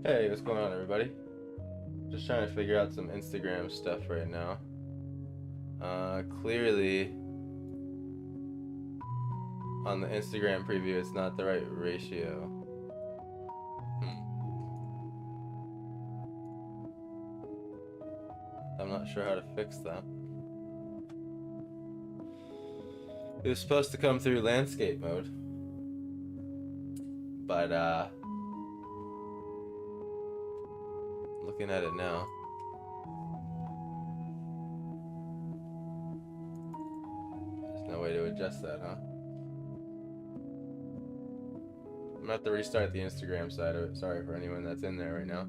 Hey, what's going on, everybody? Just trying to figure out some Instagram stuff right now. Clearly, on the Instagram preview, it's not the right ratio. I'm not sure how to fix that. It was supposed to come through landscape mode, but looking at it now, there's no way to adjust that, huh? I'm gonna have to restart the Instagram side of it. Sorry for anyone that's in there right now.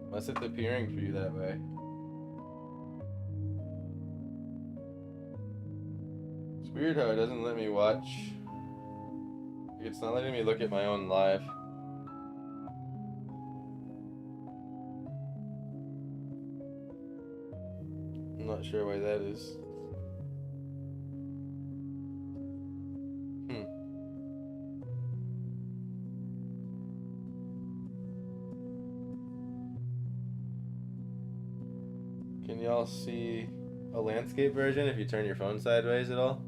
Unless it's appearing for you that way. It's weird how it doesn't let me watch. It's not letting me look at my own live. I'm not sure why that is. Can y'all see a landscape version if you turn your phone sideways at all?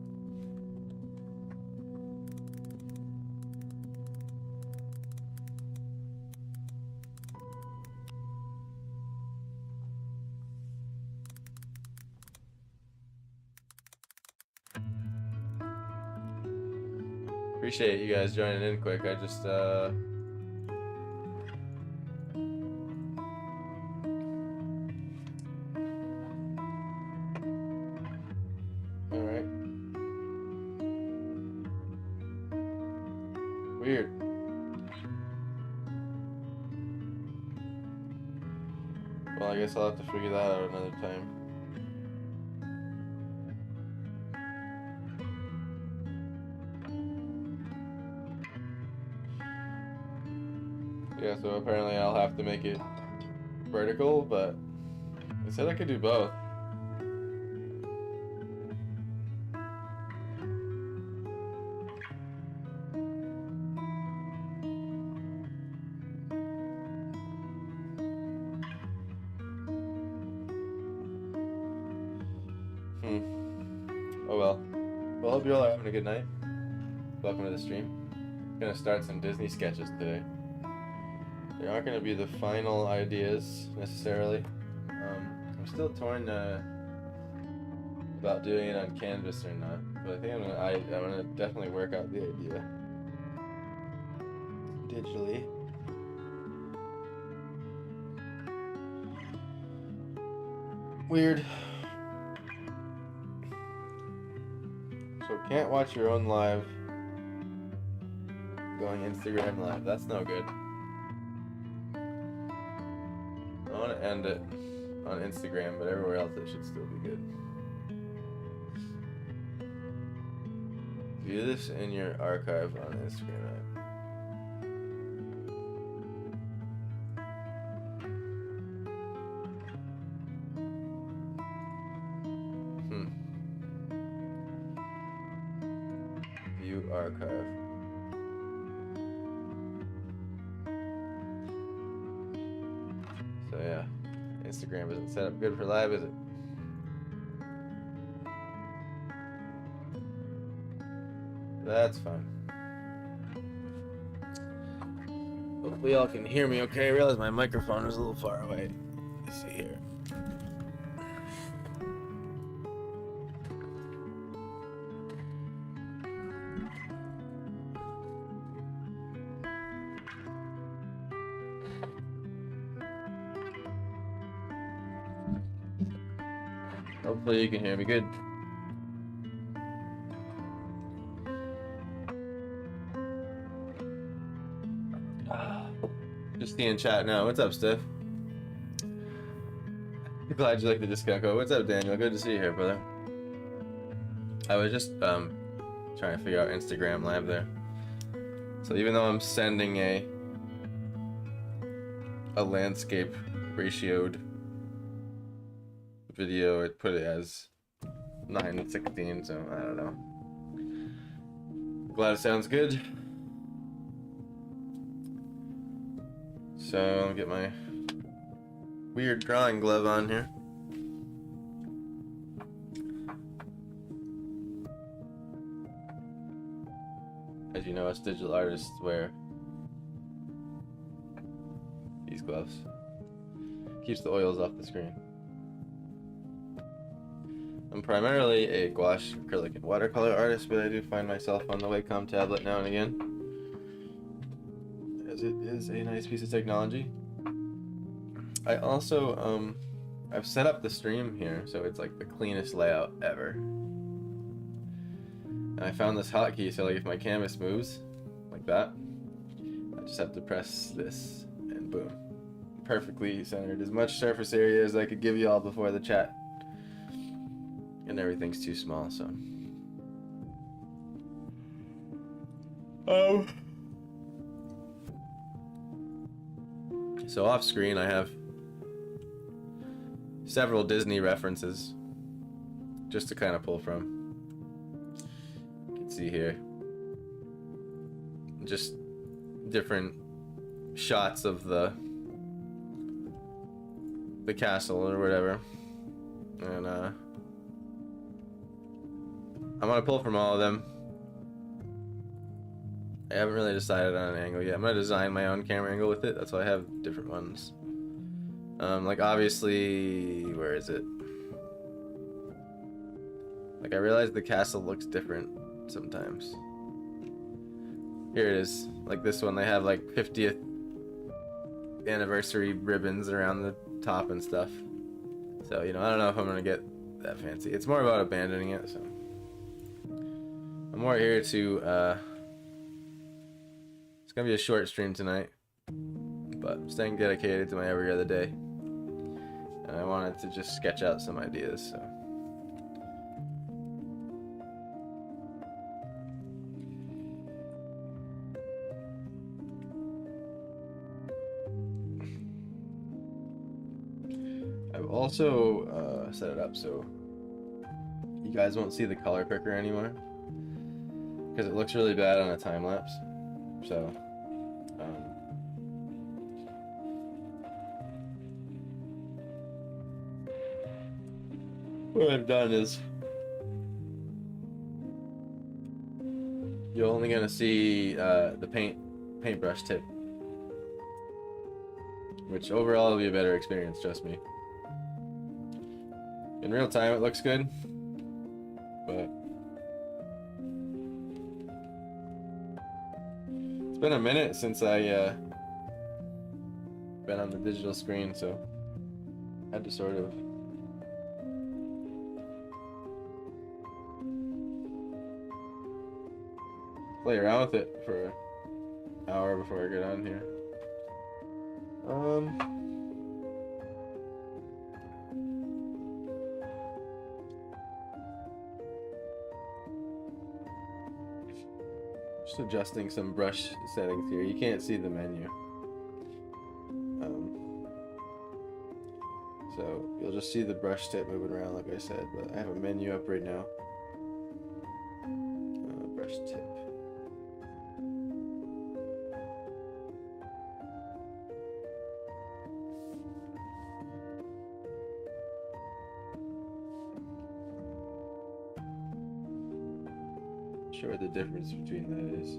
Appreciate you guys joining in quick. I just Alright. Weird. Well, I guess I'll have to figure that out another time. Yeah, so apparently I'll have to make it vertical, but it said I could do both. Oh well. Well, hope you all are having a good night. Welcome to the stream. Gonna start some Disney sketches today. They aren't gonna be the final ideas necessarily. I'm still torn about doing it on canvas or not, but I think I'm gonna definitely work out the idea digitally. Weird. So can't watch your own live going Instagram live. That's no good. I want to end it on Instagram, but everywhere else it should still be good. View this in your archive on Instagram app. View archive. So yeah, Instagram isn't set up good for live, is it? That's fine. Hopefully y'all can hear me okay. I realize my microphone is a little far away. Let's see here. Hopefully you can hear me good. Just seeing chat now. What's up, Steph? Glad you like the discount code. What's up, Daniel? Good to see you here, brother. I was just trying to figure out Instagram Live there. So even though I'm sending a landscape ratioed video, it put it as 9:16, so I don't know. Glad it sounds good. So I'll get my weird drawing glove on here. As you know, us digital artists wear these gloves. Keeps the oils off the screen. I'm primarily a gouache, acrylic, and watercolor artist, but I do find myself on the Wacom tablet now and again, as it is a nice piece of technology. I also, I've set up the stream here, so it's like the cleanest layout ever. And I found this hotkey, so like if my canvas moves, like that, I just have to press this, and boom. Perfectly centered. As much surface area as I could give you all before the chat. And everything's too small, so. So off screen I have several Disney references just to kind of pull from. You can see here just different shots of the castle or whatever, and I'm gonna pull from all of them. I haven't really decided on an angle yet. I'm gonna design my own camera angle with it. That's why I have different ones. Like obviously, where is it? Like I realize the castle looks different sometimes. Here it is. Like this one, they have like 50th anniversary ribbons around the top and stuff. So, you know, I don't know if I'm gonna get that fancy. It's more about abandoning it, so. I'm more here to, it's gonna be a short stream tonight, but staying dedicated to my every other day. And I wanted to just sketch out some ideas, so. I've also set it up so you guys won't see the color picker anymore, because it looks really bad on a time lapse. So what I've done is you're only gonna see the paintbrush tip, which overall will be a better experience, trust me. In real time it looks good, but it's been a minute since I been on the digital screen, so I had to sort of play around with it for an hour before I get on here. Just adjusting some brush settings here. You can't see the menu. So you'll just see the brush tip moving around like I said, but I have a menu up right now. Brush tip. Not sure what the difference between that is.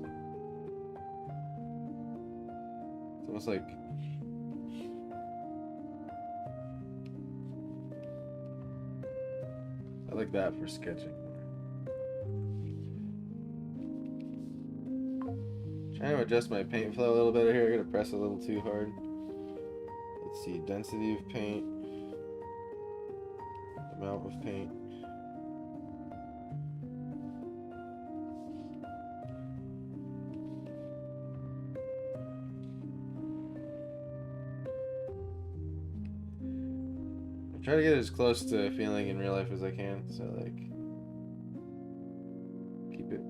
It's almost like I like that for sketching. Trying to adjust my paint flow a little better here. I gotta press a little too hard. Let's see, density of paint, amount of paint. I try to get as close to feeling in real life as I can, so like keep it.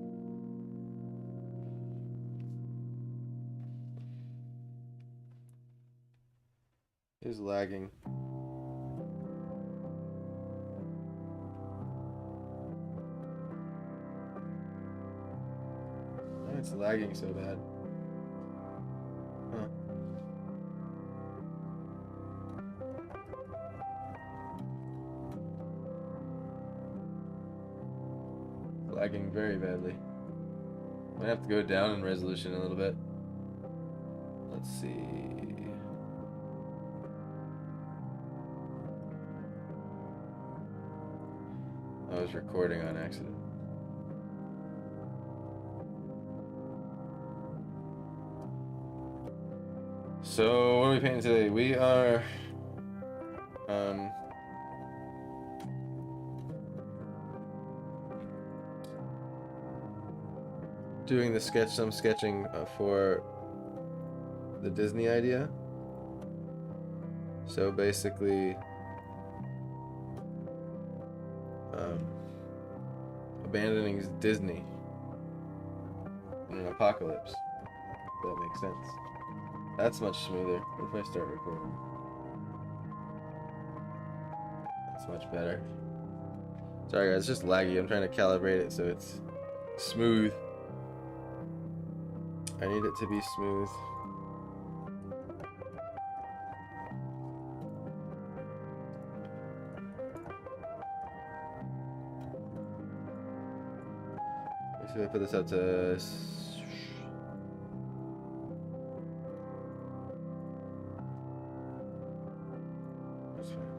It is lagging. Why it's lagging so bad? Huh. lagging very badly. I have to go down in resolution a little bit. Let's see. I was recording on accident. So, what are we painting today? We are doing the sketch, some sketching for the Disney idea. So basically, abandoning Disney in an apocalypse. If that makes sense. That's much smoother. What if I start recording? That's much better. Sorry guys, it's just laggy. I'm trying to calibrate it so it's smooth. I need it to be smooth. Let's see if I put this up to... That's fine.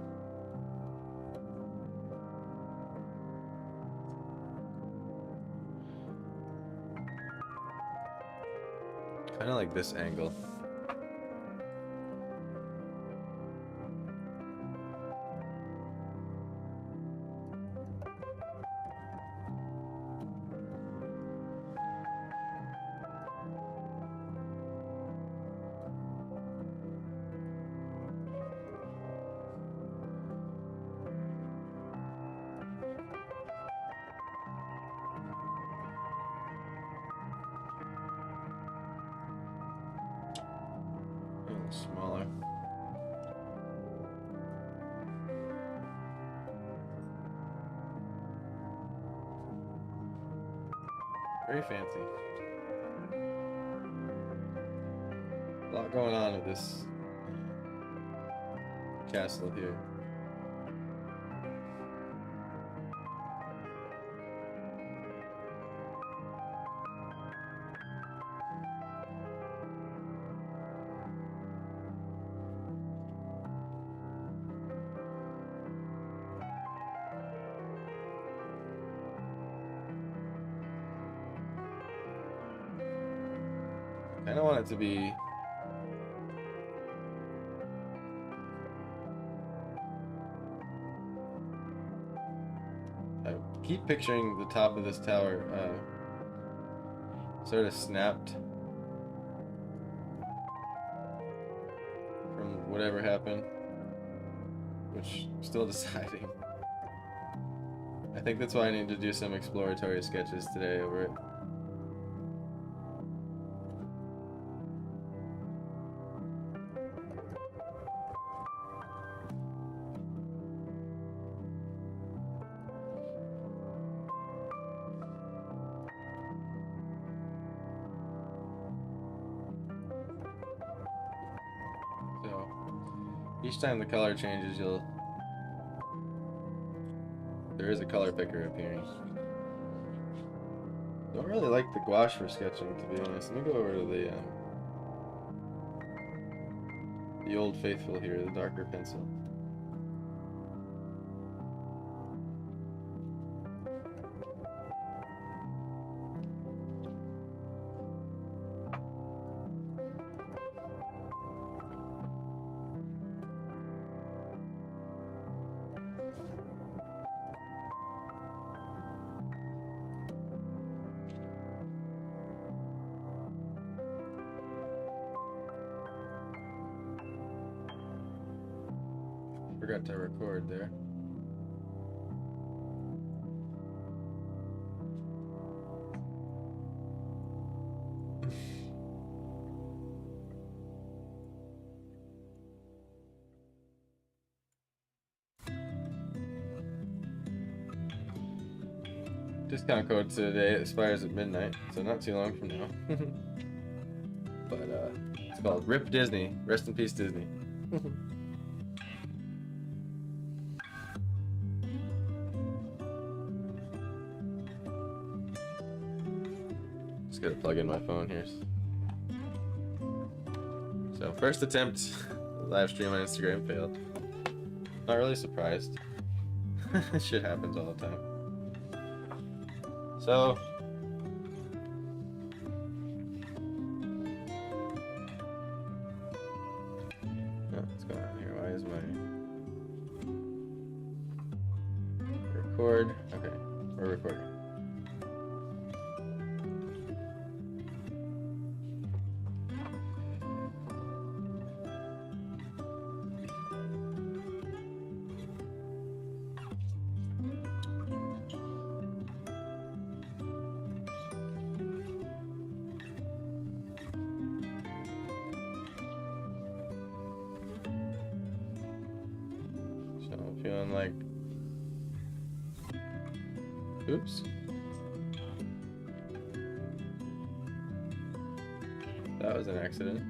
Kind of like this angle. A little smaller. Very fancy. A lot going on with this castle here. I kind of want it to be I keep picturing the top of this tower sort of snapped from whatever happened, which I'm still deciding. I think that's why I need to do some exploratory sketches today over it. So each time the color changes, there is a color picker appearing. Don't really like the gouache for sketching, to be honest. Let me go over to the Old Faithful here, the darker pencil. Forgot to record there. Discount code today expires at midnight, so not too long from now. But it's called RIP Disney. Rest in peace, Disney. gotta plug in my phone here. So first attempt, live stream on Instagram failed. Not really surprised. Shit happens all the time. So what's going on here? Why is my record? Okay, we're recording. So I'm feeling like, oops. That was an accident.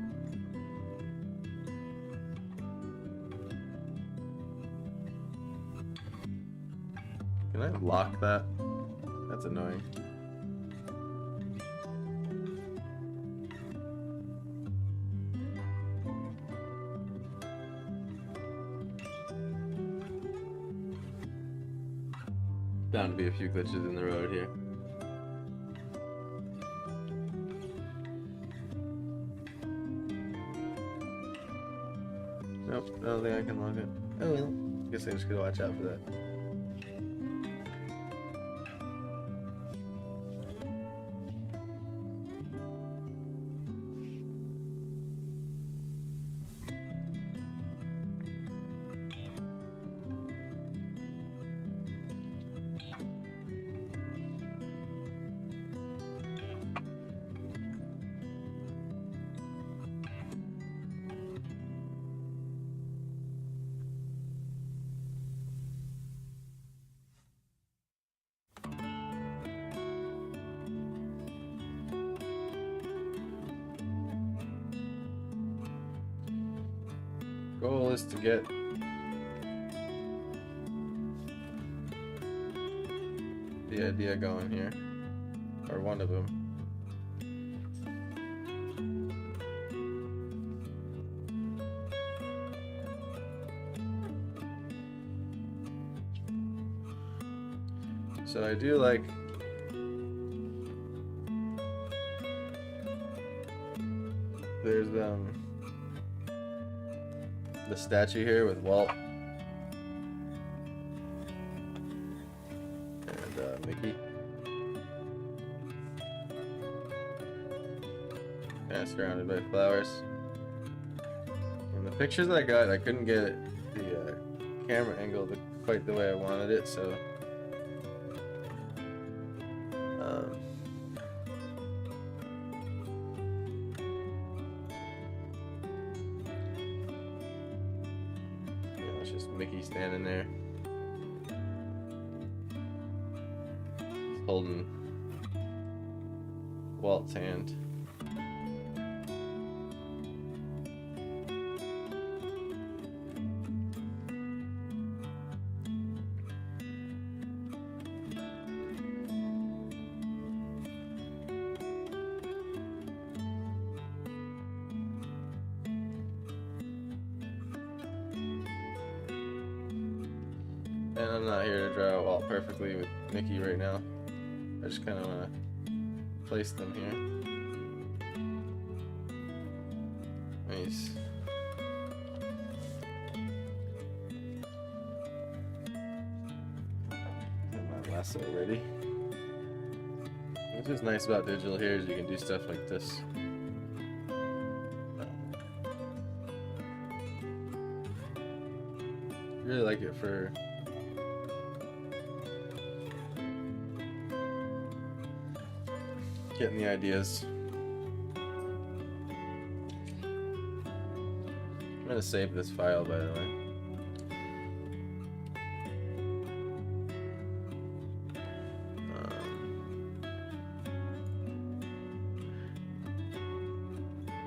Can I lock that? That's annoying. Bound to be a few glitches in the road here. Nope, I don't think I can log it. Oh well. Guess I just gotta watch out for that. Goal is to get the idea going here, or one of them. So I do like there's the statue here with Walt and Mickey. Yeah, surrounded by flowers. And the pictures that I got, I couldn't get the camera angle quite the way I wanted it, so it's just Mickey standing there, holding Walt's hand. And I'm not here to draw Walt perfectly with Mickey right now. I just kind of want to place them here. Nice. Get my lasso ready. What's just nice about digital here is you can do stuff like this. I really like it for getting the ideas. I'm gonna save this file, by the way.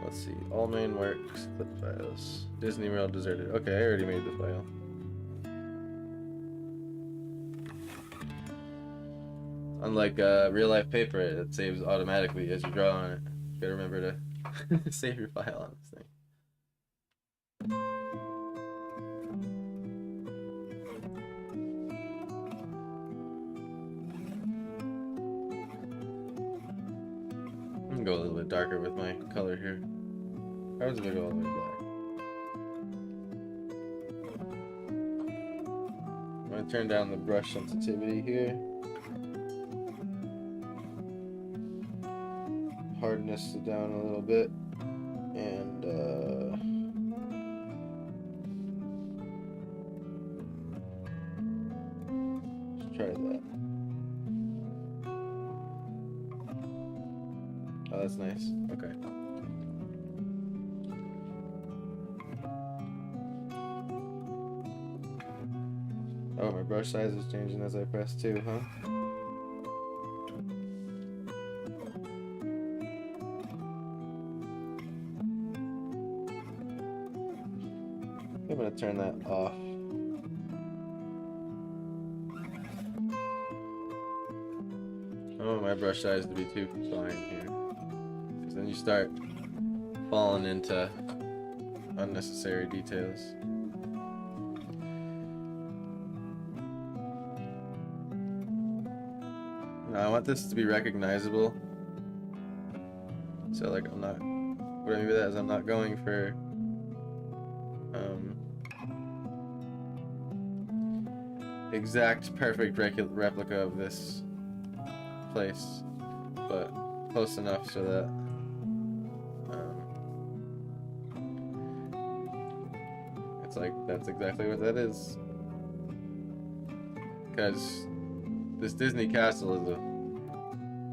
Let's see, all main works, clip files, Disney World deserted. Okay, I already made the file. Unlike real life paper, it saves automatically as you draw on it. You gotta remember to save your file on this thing. I'm gonna go a little bit darker with my color here. I was gonna go all the way black. I'm gonna turn down the brush sensitivity here. Hardness down a little bit. And let's try that. Oh, that's nice. Okay. Oh, my brush size is changing as I press too, huh? I'm gonna turn that off. I don't want my brush size to be too fine here, because then you start falling into unnecessary details. Now I want this to be recognizable. So like I'm not, what I mean by that is I'm not going for exact perfect replica of this place, but close enough so that it's like that's exactly what that is. Because this Disney castle is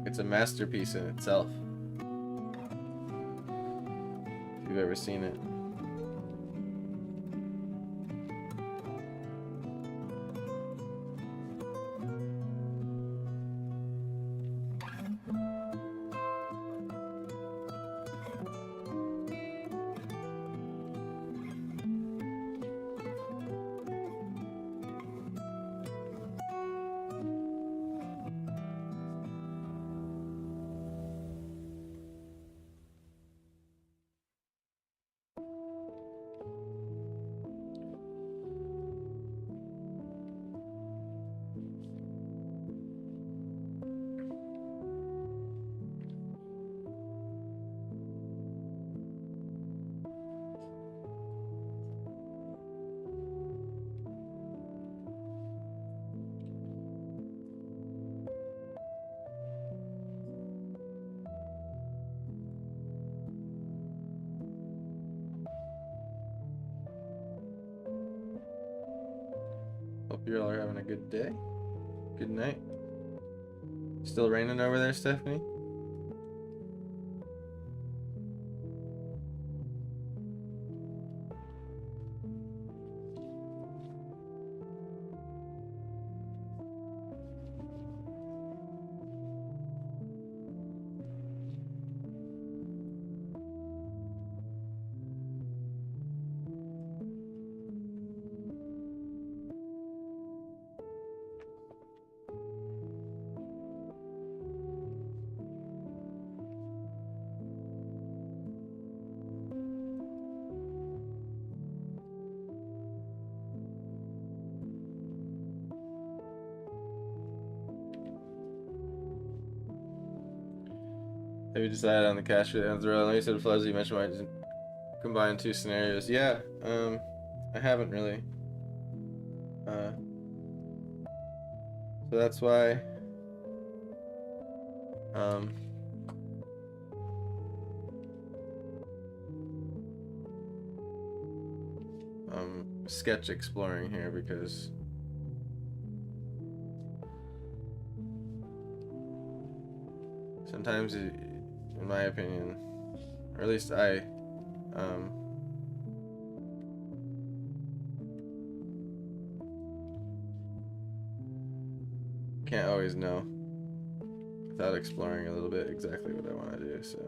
it's a masterpiece in itself. If you've ever seen it. Hope you all are having a good day. Good night. Still raining over there, Stephanie? Have you decided on the cash for the Anthro? I know you said Fuzzy, you mentioned why combine two scenarios. Yeah, I haven't really. So that's why sketch exploring here, because sometimes in my opinion, or at least I can't always know without exploring a little bit exactly what I want to do, so.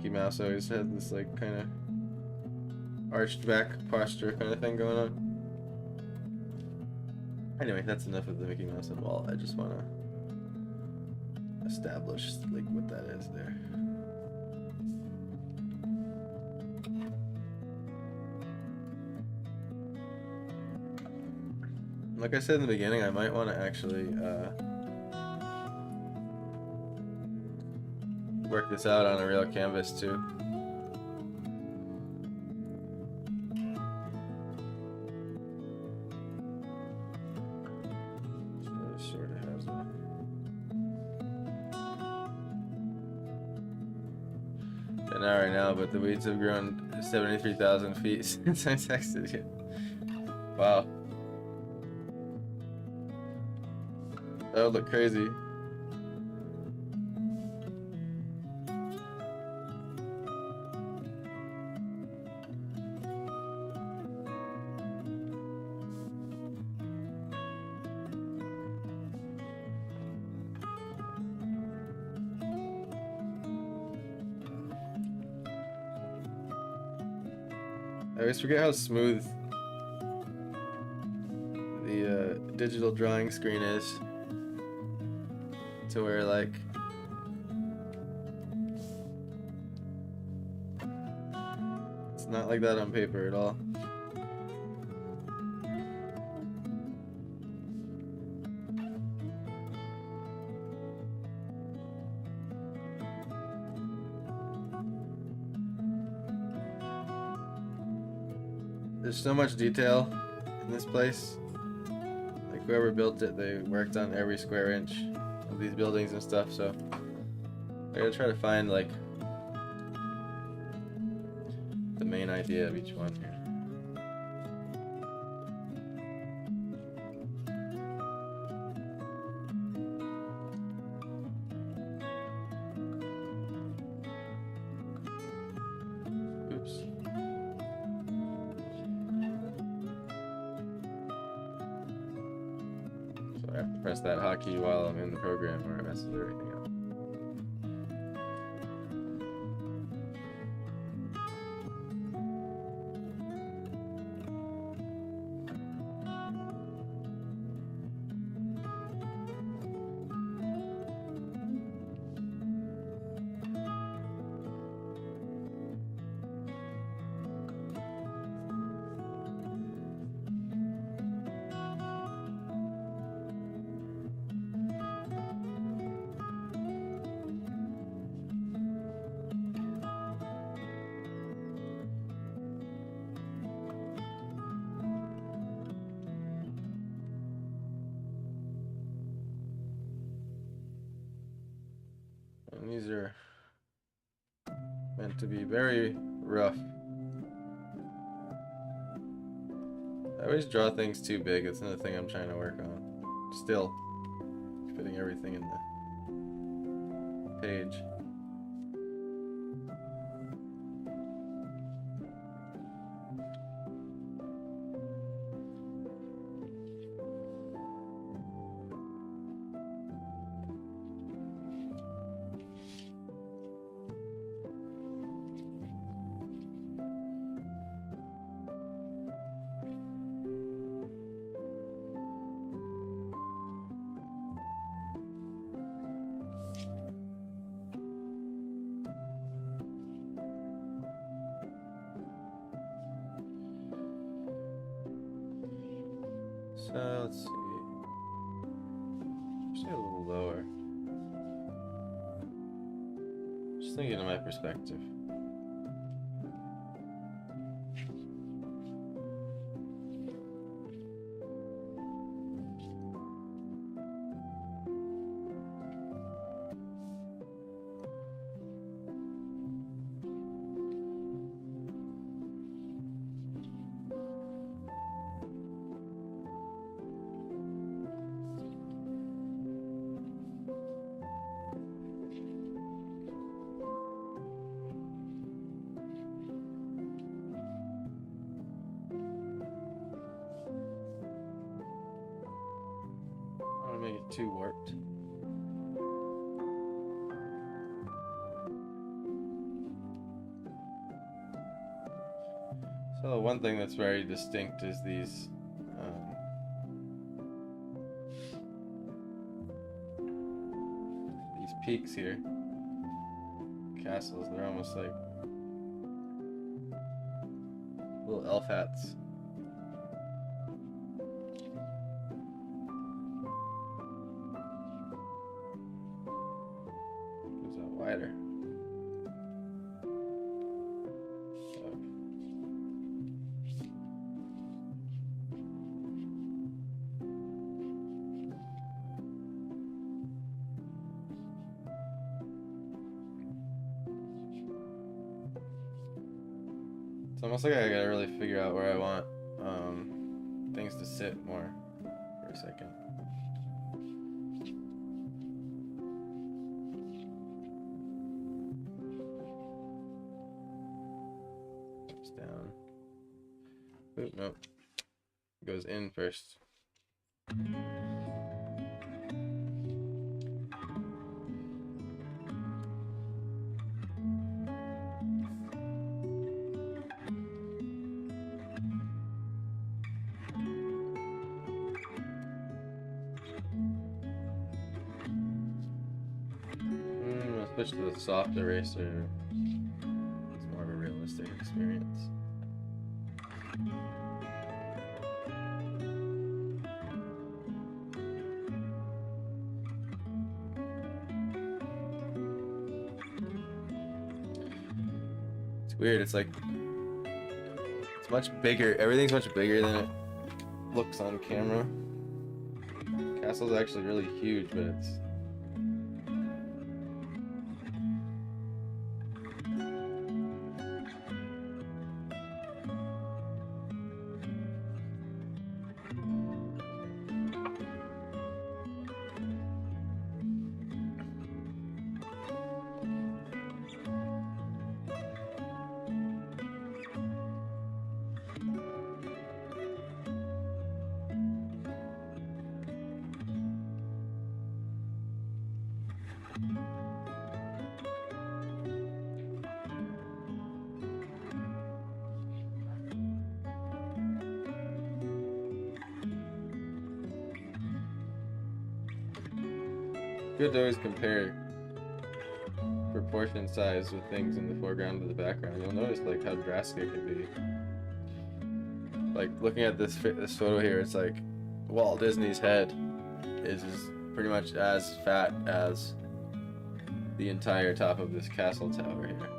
Mickey Mouse always had this like kind of arched back posture kind of thing going on. Anyway, that's enough of the Mickey Mouse and wall. I just want to establish like what that is there. Like I said in the beginning, I might want to actually work this out on a real canvas too. So it sort of has a... Not right now, but the weeds have grown 73,000 feet since I texted you. Wow. That would look crazy. I always forget how smooth the digital drawing screen is, to where like it's not like that on paper at all. There's so much detail in this place. Like whoever built it, they worked on every square inch of these buildings and stuff, so I gotta try to find like the main idea of each one here. Oops. I have to press that hotkey while I'm in the program or it messes everything up. And these are meant to be very rough. I always draw things too big. It's another thing I'm trying to work on. Still, fitting everything in the page. So let's see. Just a little lower. Just thinking of my perspective. Make it too warped. So one thing that's very distinct is these peaks here. Castles, they're almost like little elf hats. Goes out wider. It's almost like I gotta really figure out where I want things to sit more for a second. It's down. Oop, nope. It goes in first. Switch to the soft eraser. It's more of a realistic experience. It's weird, it's like it's much bigger. Everything's much bigger than it looks on camera. Castle's actually really huge, but it's good to always compare proportion size with things in the foreground to the background. You'll notice like how drastic it can be. Like looking at this photo here, it's like Walt Disney's head is pretty much as fat as the entire top of this castle tower here.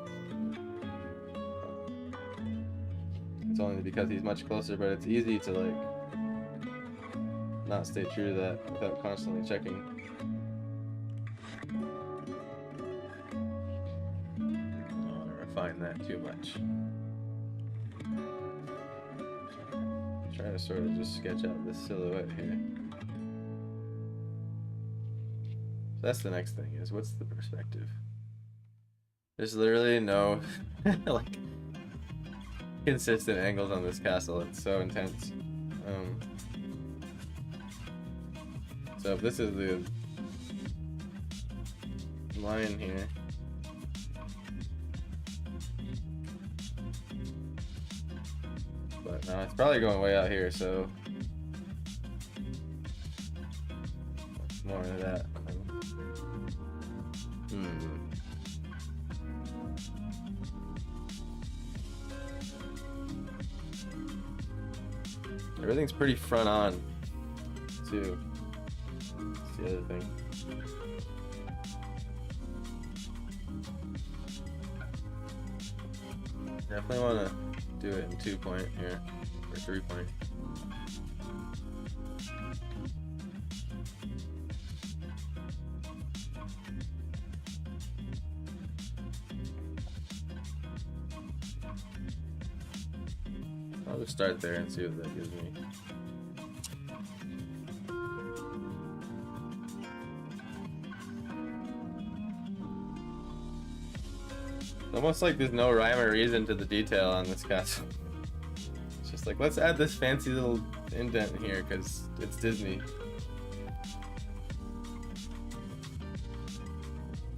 It's only because he's much closer, but it's easy to like not stay true to that without constantly checking. Refine that too much. Try to sort of just sketch out this silhouette here. So that's the next thing, is what's the perspective? There's literally no like consistent angles on this castle. It's so intense. So if this is the line here, but no, it's probably going way out here, so more of that. Everything's pretty front on, too. That's the other thing. Definitely want to do it in 2-point here, or 3-point. I'll just start there and see what that gives me. It's almost like there's no rhyme or reason to the detail on this castle. It's just like, let's add this fancy little indent here because it's Disney.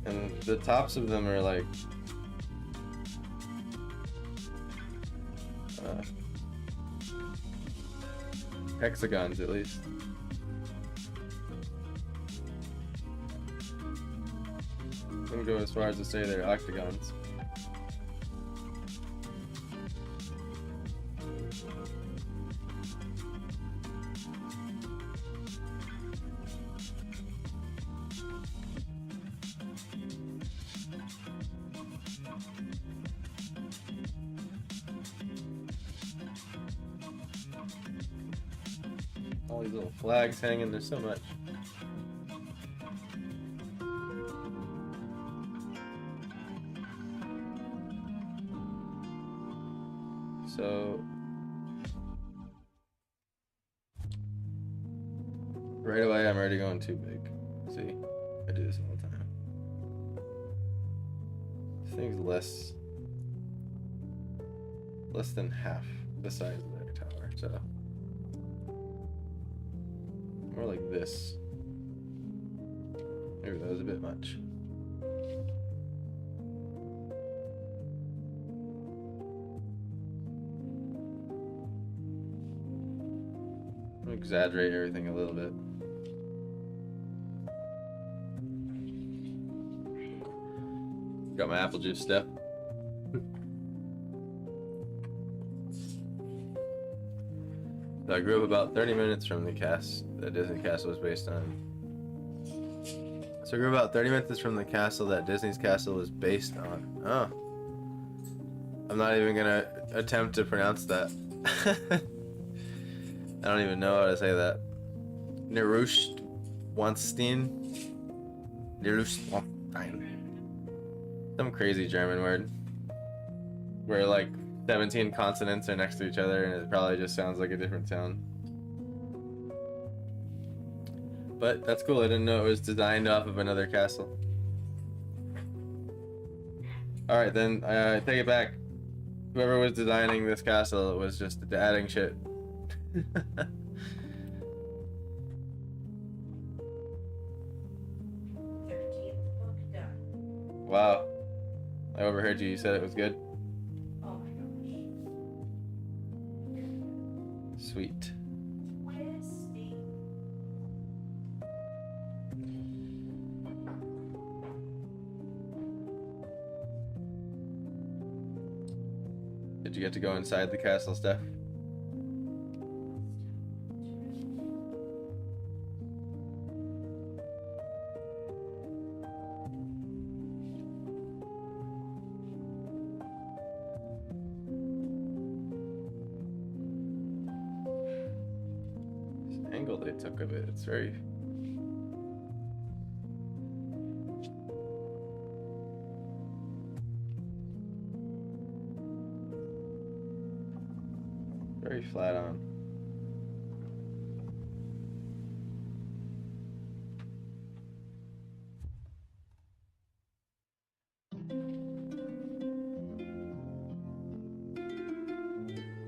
And the tops of them are like hexagons at least. I'm gonna go as far as to say they're octagons. All these little flags hanging, there's so much. So right away I'm already going too big. See? I do this all the time. This thing's less than half the size of their tower, so more like this. Maybe that was a bit much. I'm gonna exaggerate everything a little bit. Got my apple juice stuff. So I grew up about 30 minutes from the castle that Disney Castle was based on. So I grew up about 30 minutes from the castle that Disney's castle was based on. Oh. I'm not even gonna attempt to pronounce that. I don't even know how to say that. Neuschwanstein. Neuschwanstein. Some crazy German word. Where like 17 consonants are next to each other and it probably just sounds like a different sound. But that's cool, I didn't know it was designed off of another castle. Alright, then I take it back. Whoever was designing this castle was just adding shit. 13th book done. Wow. I overheard you, you said it was good. Oh my gosh. Sweet. Twisty. Did you get to go inside the castle, Steph? This angle they took of it, it's very... very flat on.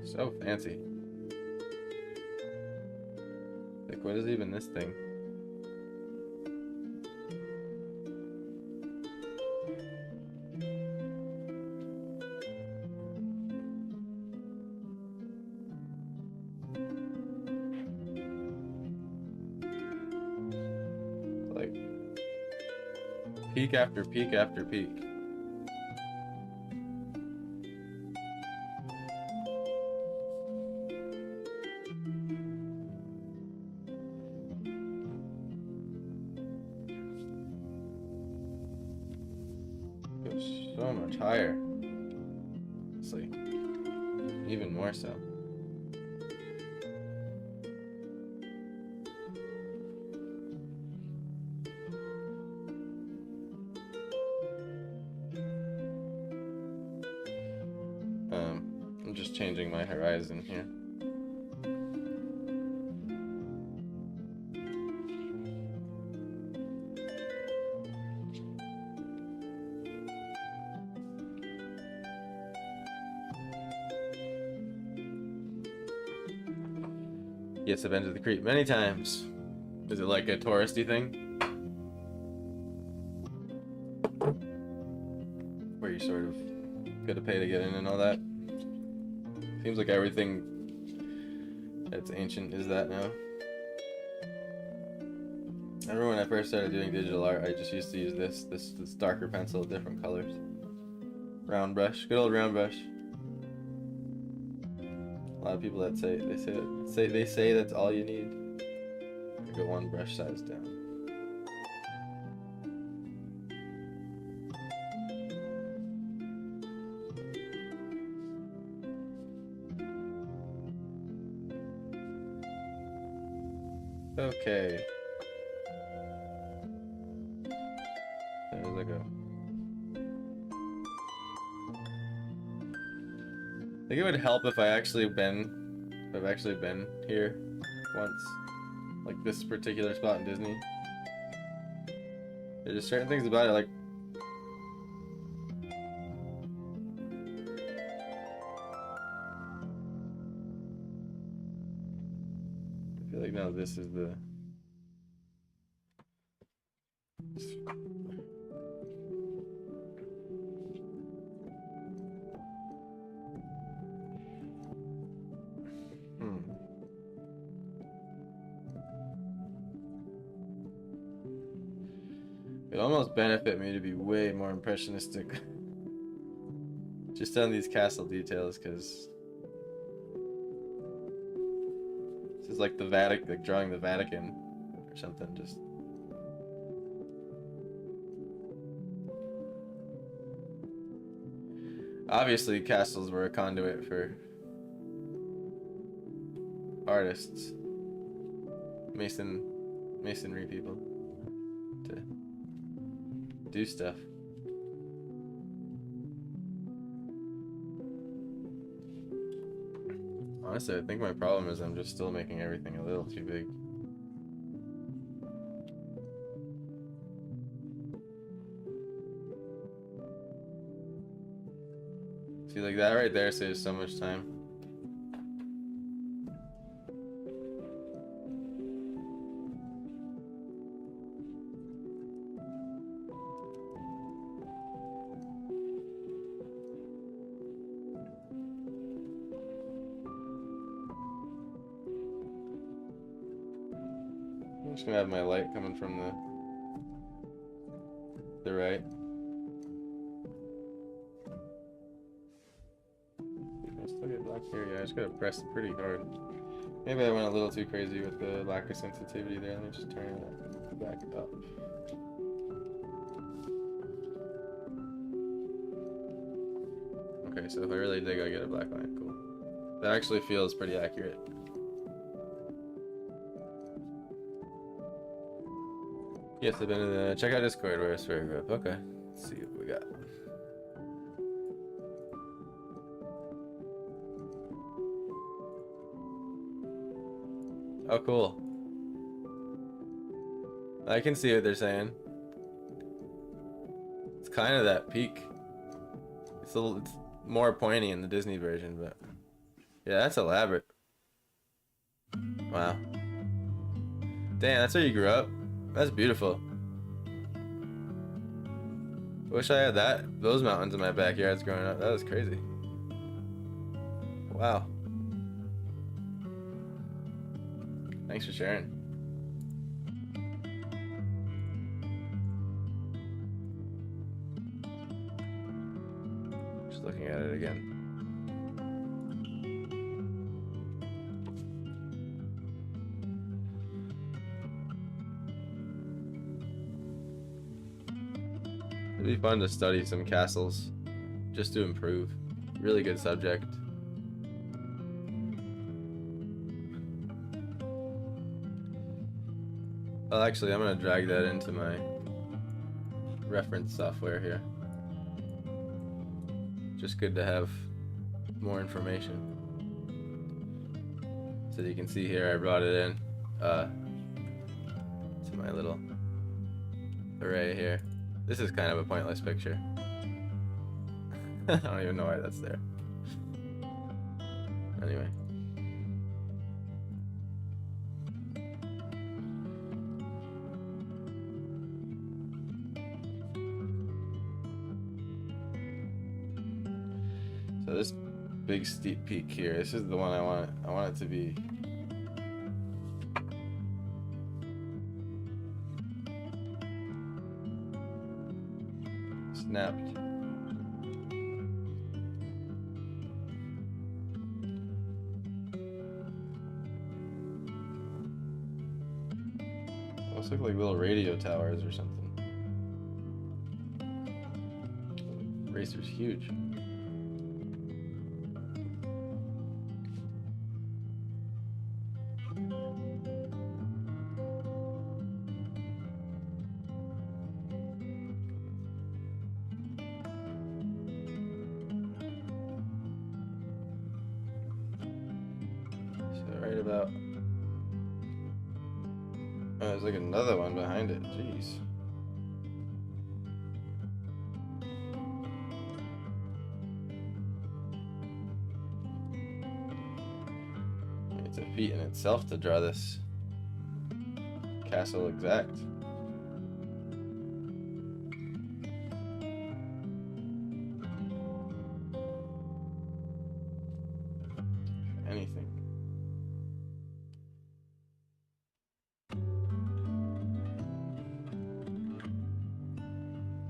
So fancy. Like, what is even this thing? Like, peak after peak after peak. Goes so much higher. Honestly, even more so. I'm just changing my horizon here. Yes, I've been to the creek many times. Is it like a touristy thing? Where you sort of gotta pay to get in and all that? Seems like everything It's ancient is that now? I remember when I first started doing digital art, I just used to use this darker pencil, different colors. Round brush, good old round brush. A lot of people that they say that's all you need. Go one brush size down. Okay. There's like a. I think it would help if I've actually been here once, like this particular spot in Disney. There's just certain things about it, like I feel like now this is the. It'd almost benefit me to be way more impressionistic just on these castle details, because this is like the Vatican, like drawing the Vatican or something. Just obviously castles were a conduit for artists, masonry people to do stuff. Honestly, I think my problem is I'm just still making everything a little too big. See, like that right there saves so much time. I'm just gonna have my light coming from the right. I still get black here, yeah, I just gotta press pretty hard. Maybe I went a little too crazy with the lack of sensitivity there. Let me just turn that back up. Okay, so if I really dig, I get a black line. Cool. That actually feels pretty accurate. Yes, I've been in the check out Discord where it's very good. Okay, let's see what we got. Oh, cool. I can see what they're saying. It's kind of that peak. It's more pointy in the Disney version, but yeah, that's elaborate. Wow. Damn, that's where you grew up? That's beautiful. Wish I had those mountains in my backyards growing up. That was crazy. Wow. Thanks for sharing. Just looking at it again. It'd be fun to study some castles, just to improve. Really good subject. Well, actually, I'm gonna drag that into my reference software here. Just good to have more information. So you can see here, I brought it in to my little array here. This is kind of a pointless picture. I don't even know why that's there. Anyway. So this big steep peak here, this is the one I want it to be snapped. Those look like little radio towers or something. Racer's huge. So right about... Oh, there's like another one behind it. Jeez. It's a feat in itself to draw this castle exact. Anything.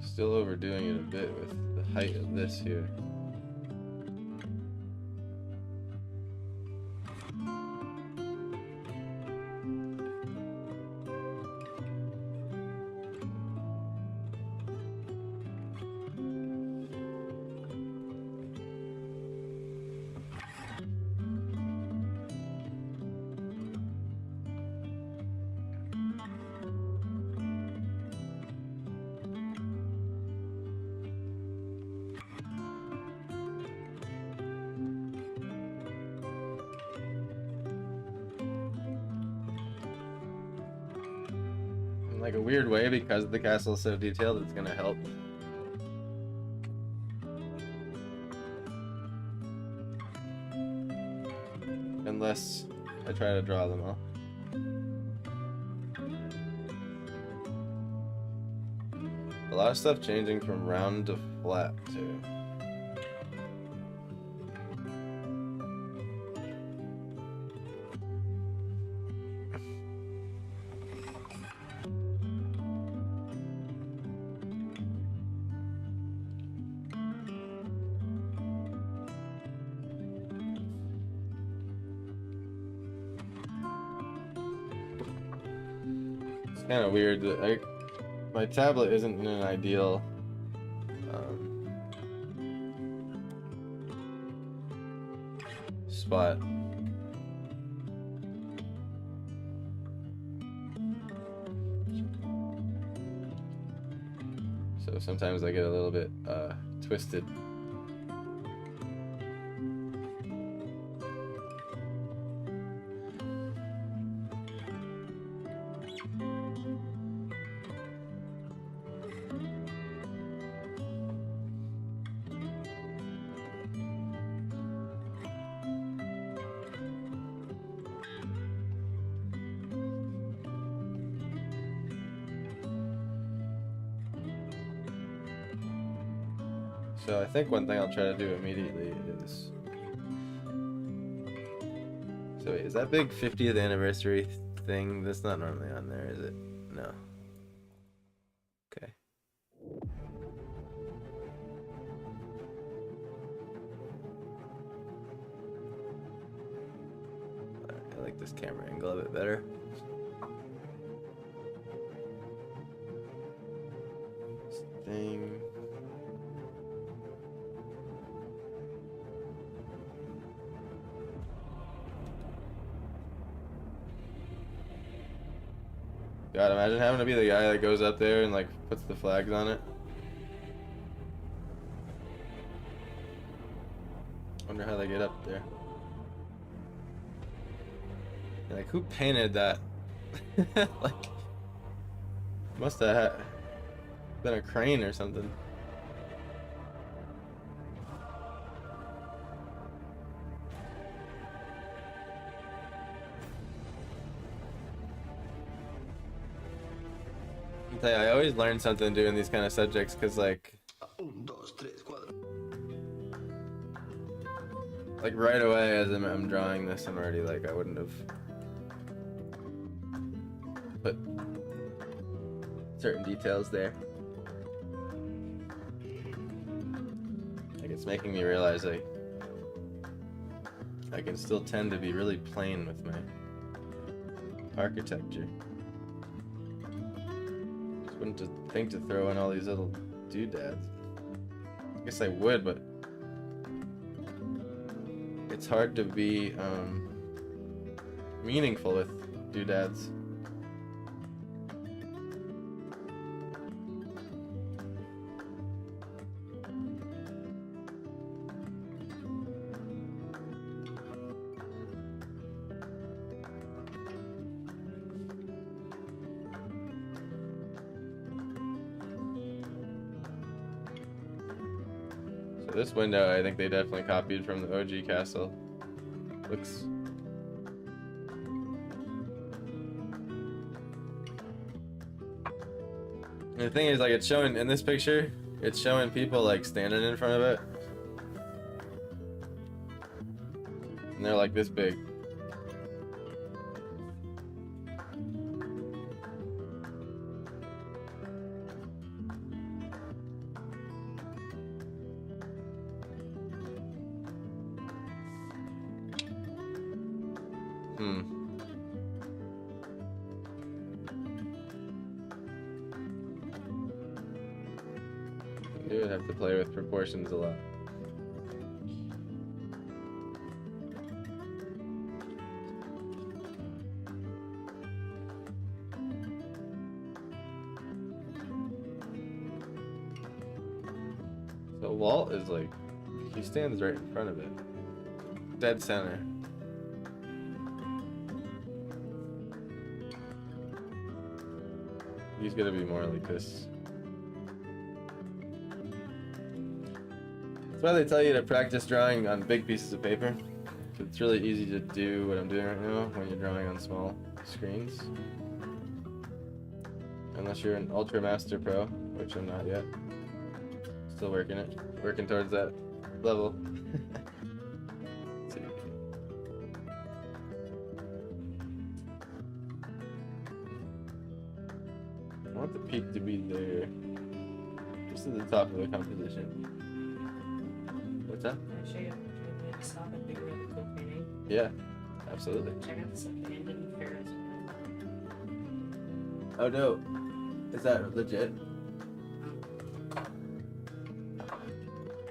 Still overdoing it a bit with the height of this here. In like a weird way, because the castle is so detailed, it's gonna help. Unless I try to draw them all. A lot of stuff changing from round to flat too. It's kind of weird that my tablet isn't in an ideal spot. So sometimes I get a little bit twisted. So I think one thing I'll try to do immediately is... So wait, is that big 50th anniversary thing? That's not normally on there, is it? No. Okay. I like this camera angle a bit better. This thing... God, imagine having to be the guy that goes up there and like puts the flags on it. Wonder how they get up there. Like, who painted that? Like, must have been a crane or something. I tell you, I always learn something doing these kind of subjects, because like right away as I'm drawing this, I'm already like, I wouldn't have put certain details there. It's making me realize I can still tend to be really plain with my architecture. Just wouldn't think to throw in all these little doodads. I guess I would, but it's hard to be meaningful with doodads. So this window, I think they definitely copied from the OG castle. Looks. And the thing is, like, it's showing in this picture, it's showing people like standing in front of it, and they're like this big. You would have to play with proportions a lot. So Walt is like, he stands right in front of it. Dead center. He's gonna be more like this. That's why they tell you to practice drawing on big pieces of paper. It's really easy to do what I'm doing right now when you're drawing on small screens. Unless you're an Ultra Master Pro, which I'm not yet. Still working towards that level. Let's see. I want the peak to be there, just at the top of the composition. What's that? Can I show you a way to stop and figure out the cool painting? Yeah, absolutely. Check out this abandoned Ferris wheel. Oh no, is that legit?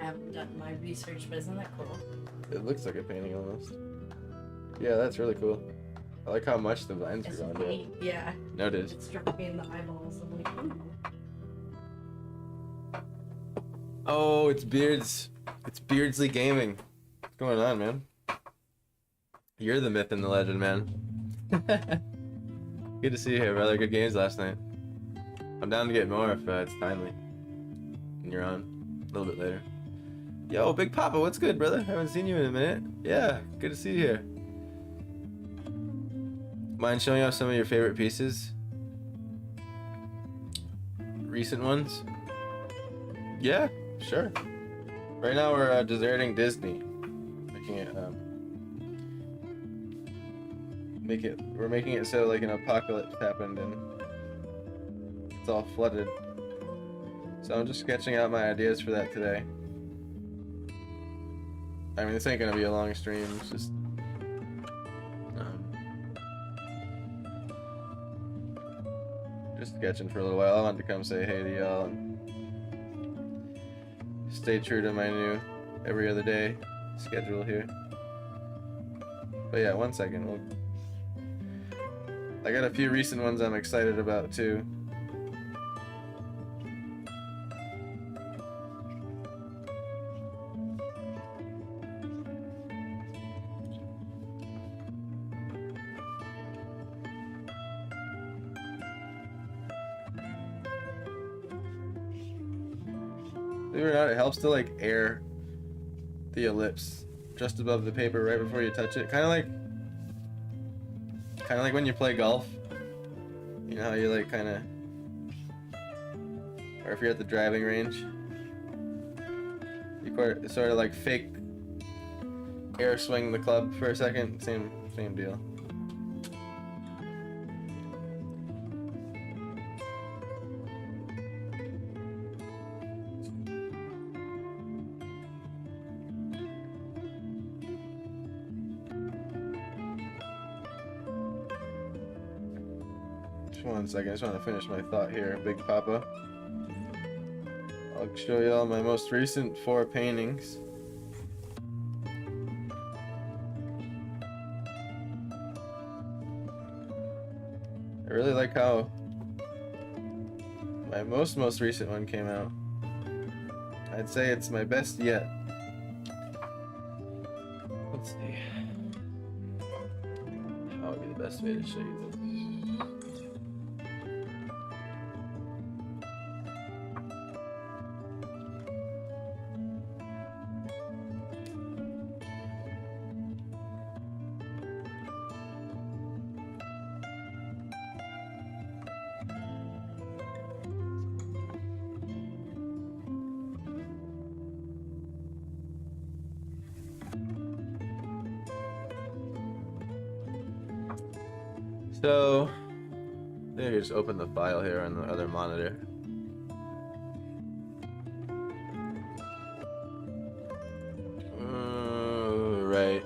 I haven't done my research, but isn't that cool? It looks like a painting almost. Yeah, that's really cool. I like how much the lines It's are on it. neat, yeah. Noted. It struck me in the eyeballs. I'm like, ooh. Oh, it's Beards. It's Beardsley Gaming. What's going on, man? You're the myth and the legend, man. Good to see you here, brother. Good games last night. I'm down to get more if it's timely. And you're on a little bit later. Yo, Big Papa, what's good, brother? Haven't seen you in a minute. Yeah, good to see you here. Mind showing off some of your favorite pieces? Recent ones? Yeah, sure. Right now we're deserting Disney, making it we're making it so like an apocalypse happened and it's all flooded. So I'm just sketching out my ideas for that today. I mean, this ain't gonna be a long stream. It's just sketching for a little while. I wanted to come say hey to y'all and stay true to my new every other day schedule here. But yeah, 1 second. I got a few recent ones I'm excited about too. Believe it or not, it helps to like air the ellipse just above the paper right before you touch it. Kind of like when you play golf. You know how you like kind of, or if you're at the driving range, you sort of like fake air swing the club for a second. Same deal. Just 1 second, I just want to finish my thought here, Big Papa. I'll show you all my most recent 4 paintings. I really like how my most recent one came out. I'd say it's my best yet. Let's see. How would be the best way to show you this? So, I think I can just open the file here on the other monitor. Right.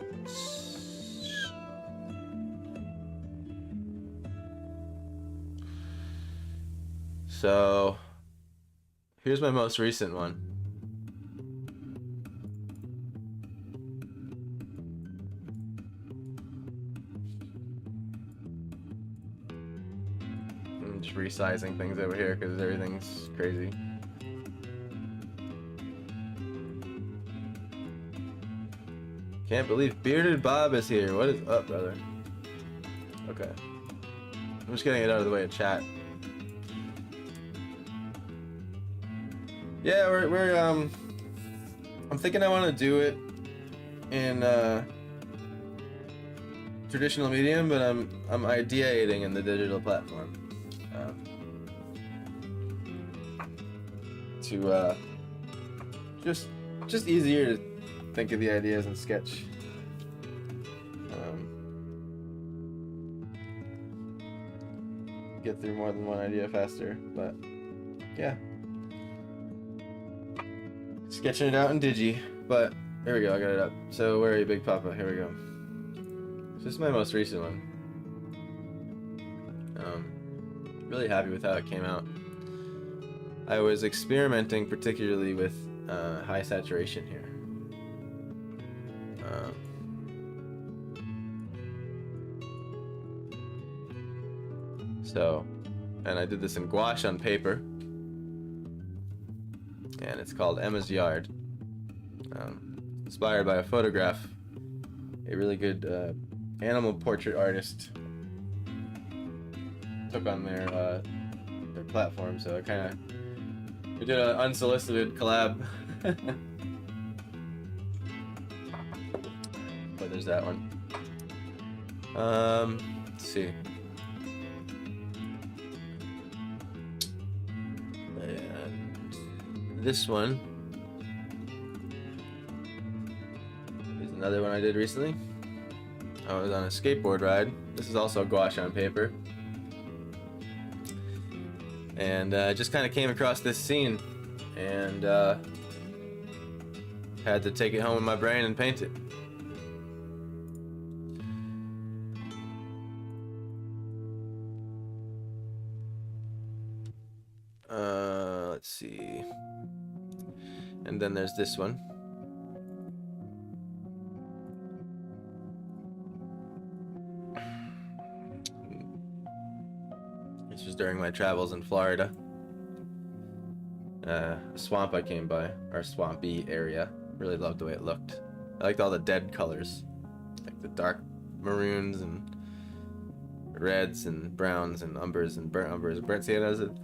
So, here's my most recent one. I'm just resizing things over here because everything's crazy. Can't believe Bearded Bob is here. What is up, brother? Okay. I'm just getting it out of the way of chat. Yeah, we're I'm thinking I want to do it in traditional medium, but I'm ideating in the digital platform. To just easier to think of the ideas and sketch. Get through more than one idea faster, but yeah. Sketching it out in Digi, but here we go, I got it up. So where are you, Big Papa? Here we go. So this is my most recent one. Really happy with how it came out. I was experimenting particularly with high saturation here. And I did this in gouache on paper, and it's called Emma's Yard. Inspired by a photograph a really good animal portrait artist took on their platform, so we did an unsolicited collab. But there's that one. Let's see. And this one is another one I did recently. I was on a skateboard ride. This is also gouache on paper. And I just kind of came across this scene and had to take it home in my brain and paint it. Let's see. And then there's this one. This was during my travels in Florida. A swamp I came by, or swampy area. Really loved the way it looked. I liked all the dead colors, like the dark maroons and reds and browns and umbers and burnt siennas and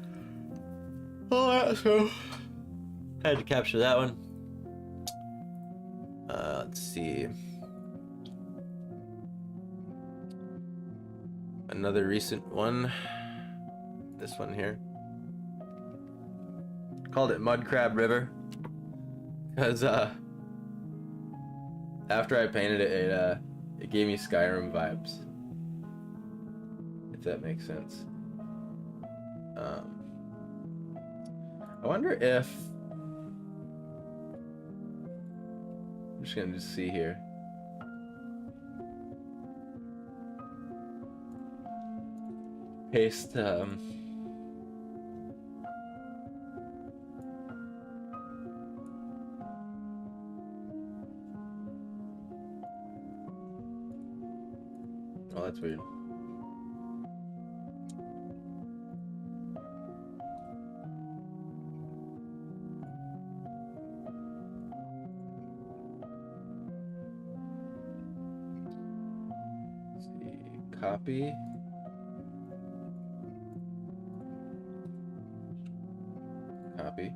all that. So had to capture that one. Let's see. Another recent one. This one here. Called it Mud Crab River because after I painted it, it gave me Skyrim vibes, if that makes sense. I wonder if I'm just gonna see here. paste oh, that's weird. Let's see, copy. Copy.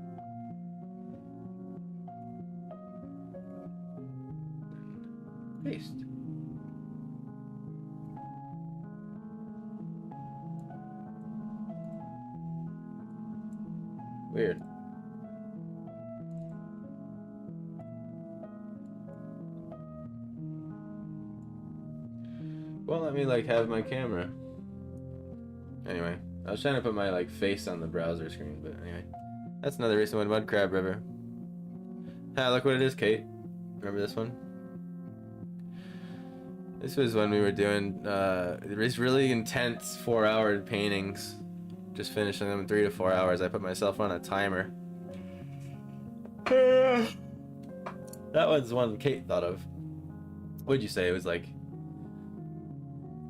Paste. Weird. Won't let me like have my camera. Anyway, I was trying to put my like face on the browser screen, but anyway. That's another recent one, Mud Crab River. Ah, look what it is, Kate. Remember this one? This was when we were doing these really intense 4-hour paintings. Just finishing them in 3 to 4 hours. I put myself on a timer. That one's one Kate thought of. What'd you say? It was like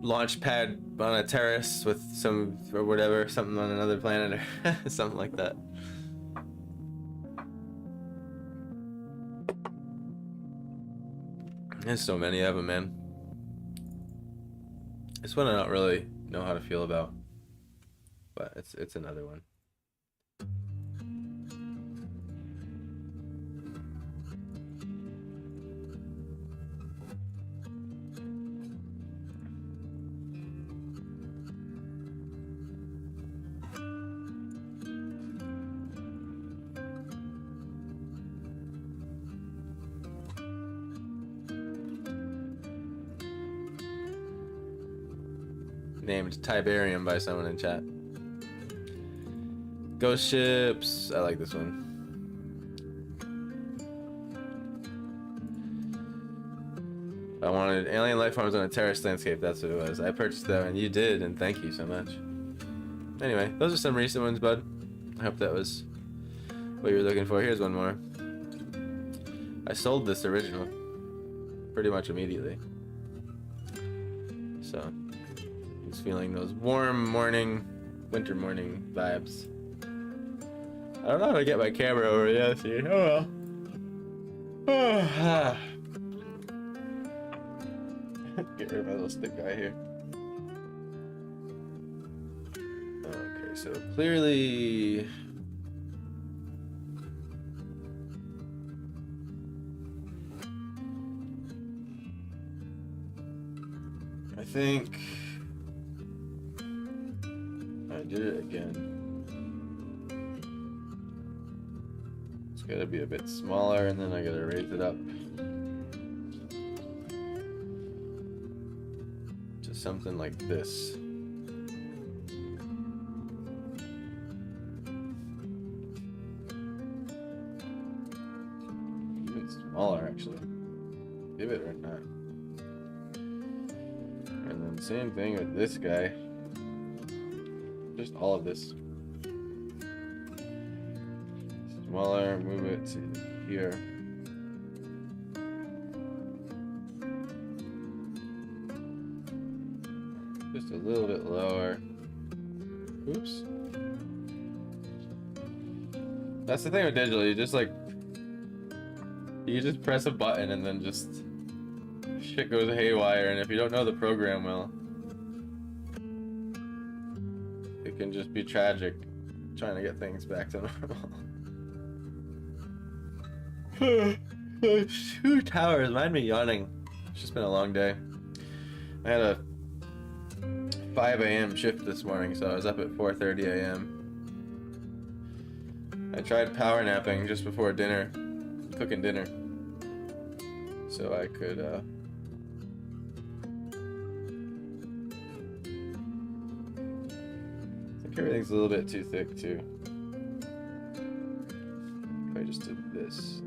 launch pad on a terrace with some or whatever, something on another planet or something like that. There's so many of them, man. This one I don't really know how to feel about, but it's another one. Named Tiberium by someone in chat. Ghost ships. I like this one. I wanted alien life forms on a terrace landscape. That's what it was. I purchased that, and you did, and thank you so much. Anyway, those are some recent ones, bud. I hope that was what you were looking for. Here's one more. I sold this original pretty much immediately. So. Feeling those warm morning, winter morning vibes. I don't know how to get my camera over yet. See, oh well. Get rid of my little stick guy here. Okay, so clearly. I think. Did it again. It's gotta be a bit smaller, and then I gotta raise it up to something like this. Even smaller, actually. Give it or not. And then same thing with this guy. Just all of this. Smaller, move it to here. Just a little bit lower. Oops. That's the thing with digital, you just like, you just press a button and then just shit goes haywire, and if you don't know the program well, it can just be tragic trying to get things back to normal. Those 2 towers mind me yawning. It's just been a long day. I had a 5 a.m. shift this morning, so I was up at 4:30 a.m. I tried power napping just before dinner, cooking dinner, so I could I think everything's a little bit too thick too. If I just did this.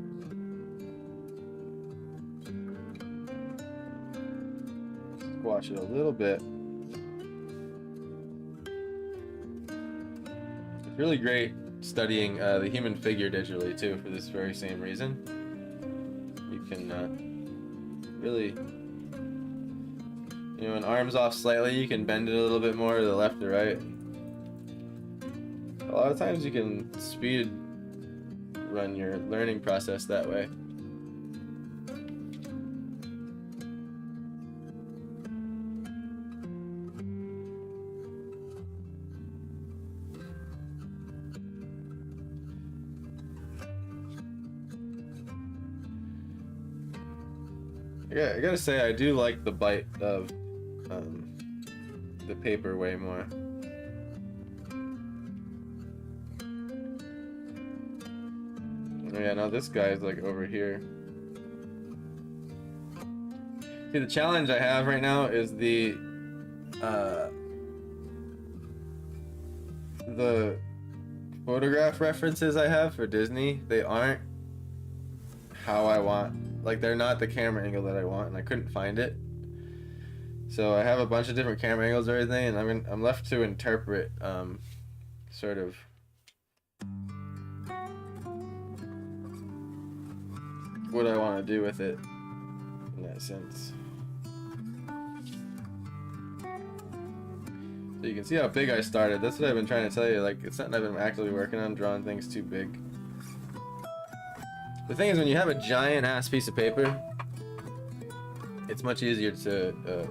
Squash it a little bit. really great studying the human figure digitally too, for this very same reason. You can really, you know, when arms off slightly, you can bend it a little bit more to the left or right. A lot of times you can speed run your learning process that way. Yeah, I gotta say, I do like the bite of the paper way more. Yeah, now this guy's like over here. See, the challenge I have right now is the photograph references I have for Disney. They aren't how I want. Like, they're not the camera angle that I want, and I couldn't find it. So I have a bunch of different camera angles and everything, and I'm left to interpret sort of what I want to do with it in that sense. So you can see how big I started. That's what I've been trying to tell you. Like, it's something I've been actively working on, drawing things too big. The thing is, when you have a giant ass piece of paper, it's much easier to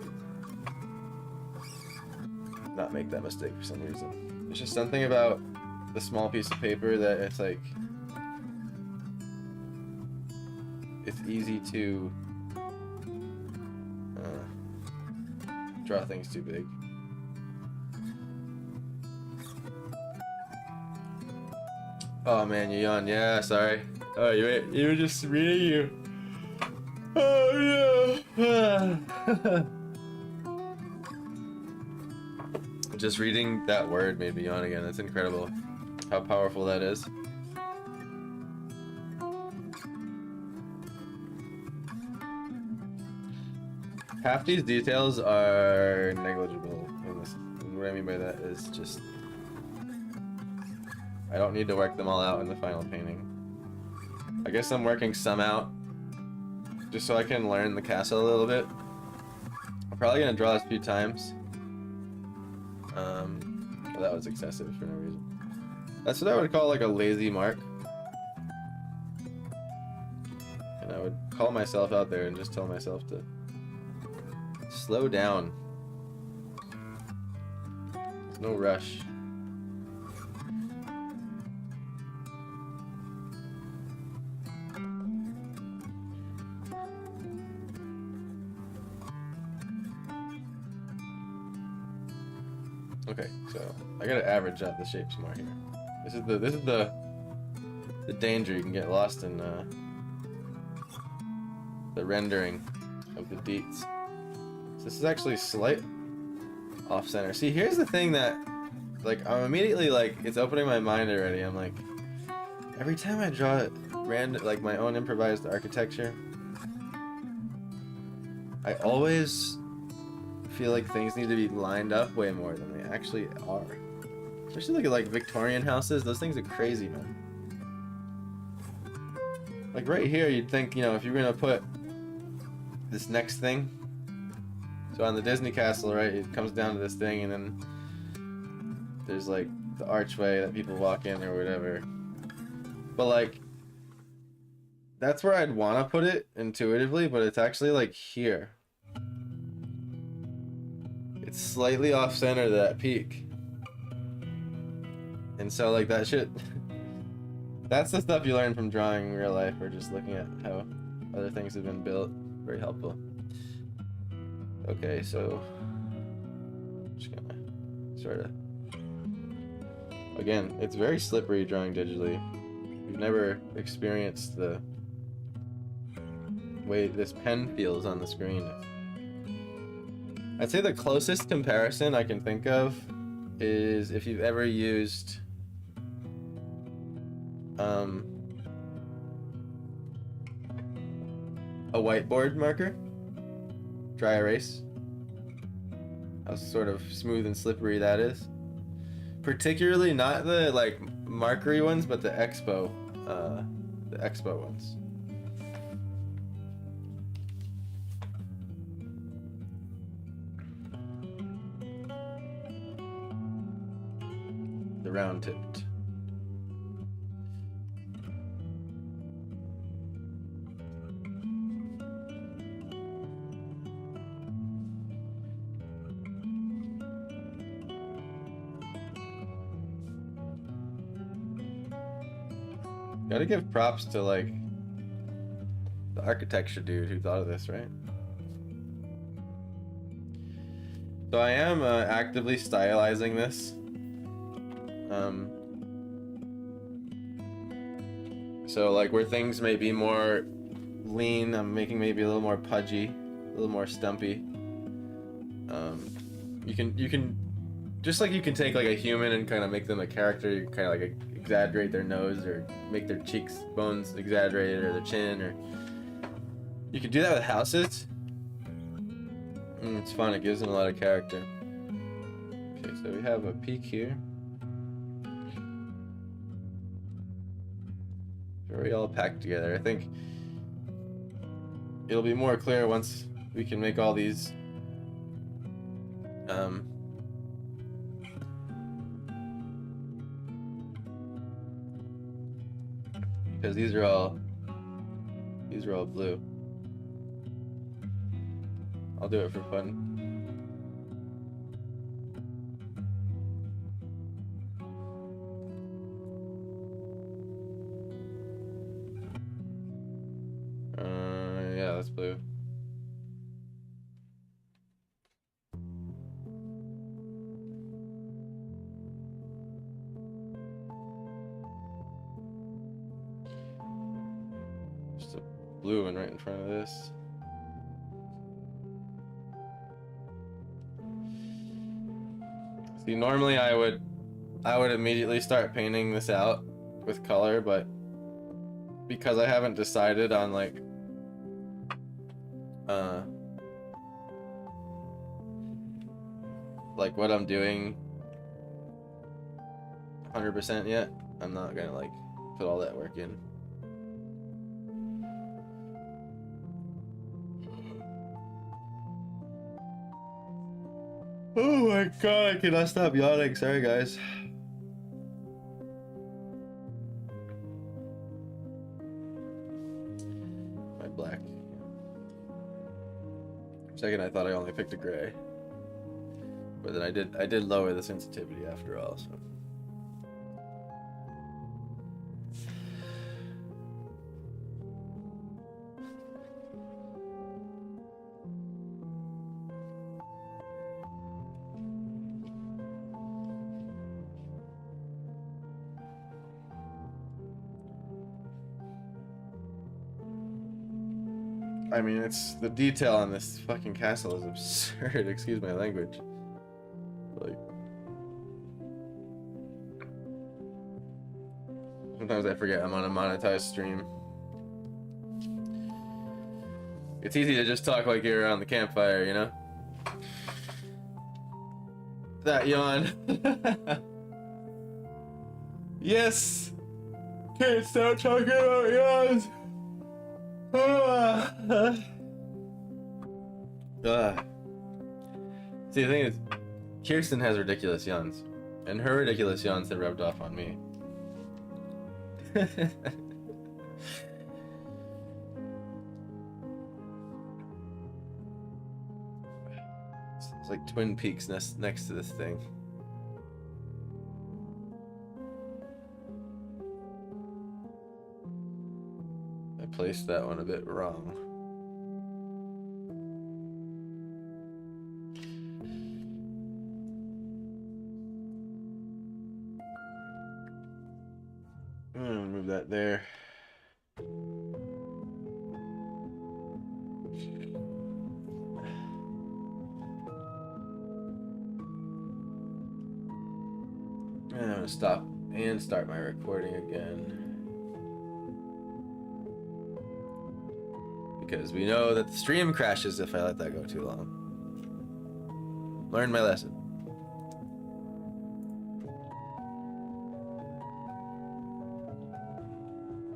not make that mistake for some reason. There's just something about the small piece of paper that it's like, it's easy to draw things too big. Oh man, you yawned. Yeah, sorry. Oh, you were just reading you. Oh yeah. Just reading that word made me yawn again. That's incredible. How powerful that is. Half these details are negligible in this. And what I mean by that is just, I don't need to work them all out in the final painting. I guess I'm working some out just so I can learn the castle a little bit. I'm probably gonna draw this a few times. Well, that was excessive for no reason. That's what I would call like a lazy mark. And I would call myself out there and just tell myself to slow down. There's no rush. Okay, so I gotta average out the shapes more here. This is the danger. You can get lost in the rendering of the deets. So this is actually slight off center. See, here's the thing that, like, I'm immediately like, it's opening my mind already. I'm like, every time I draw like my own improvised architecture, I always feel like things need to be lined up way more than they actually are. Especially look at like Victorian houses. Those things are crazy, man. Like right here, you'd think, you know, if you're gonna put this next thing, so on the Disney castle, right, it comes down to this thing, and then there's like the archway that people walk in or whatever. But like, that's where I'd want to put it intuitively, but it's actually like here. It's slightly off center to that peak. And so like that shit, that's the stuff you learn from drawing in real life or just looking at how other things have been built. Very helpful. Okay, so I'm just gonna sort of, again, it's very slippery drawing digitally. You've never experienced the way this pen feels on the screen. I'd say the closest comparison I can think of is if you've ever used a whiteboard marker, dry erase, how sort of smooth and slippery that is. particularly not the like markery ones, but the expo ones. The round tipped. Gotta give props to like the architecture dude who thought of this, right? So I am actively stylizing this. So like where things may be more lean, I'm making maybe a little more pudgy, a little more stumpy. You can just like you can take like a human and kind of make them a character. You kind of like exaggerate their nose or make their cheeks bones exaggerated or their chin, or you can do that with houses. It's fun. It gives them a lot of character. Okay, so we have a peak here. Very all packed together. I think it'll be more clear once we can make all these because these are all blue. I'll do it for fun. Yeah, that's blue. Just a blue one right in front of this. See, normally I would immediately start painting this out with color, but because I haven't decided on like what I'm doing 100% yet, I'm not gonna like put all that work in. Oh my god, I cannot stop yawning. Sorry, guys. My black. For a second, I thought I only picked a gray, but then I did lower the sensitivity after all. So. I mean, it's the detail on this fucking castle is absurd. Excuse my language. Like, sometimes I forget I'm on a monetized stream. It's easy to just talk like you're around the campfire, you know? That yawn. Yes! Can't stop talking about yawns! See, the thing is, Kirsten has ridiculous yawns, and her ridiculous yawns have rubbed off on me. It's like Twin Peaks next to this thing. I placed that one a bit wrong. I'm gonna move that there. And I'm gonna stop and start my recording again. Because we know that the stream crashes if I let that go too long. Learned my lesson.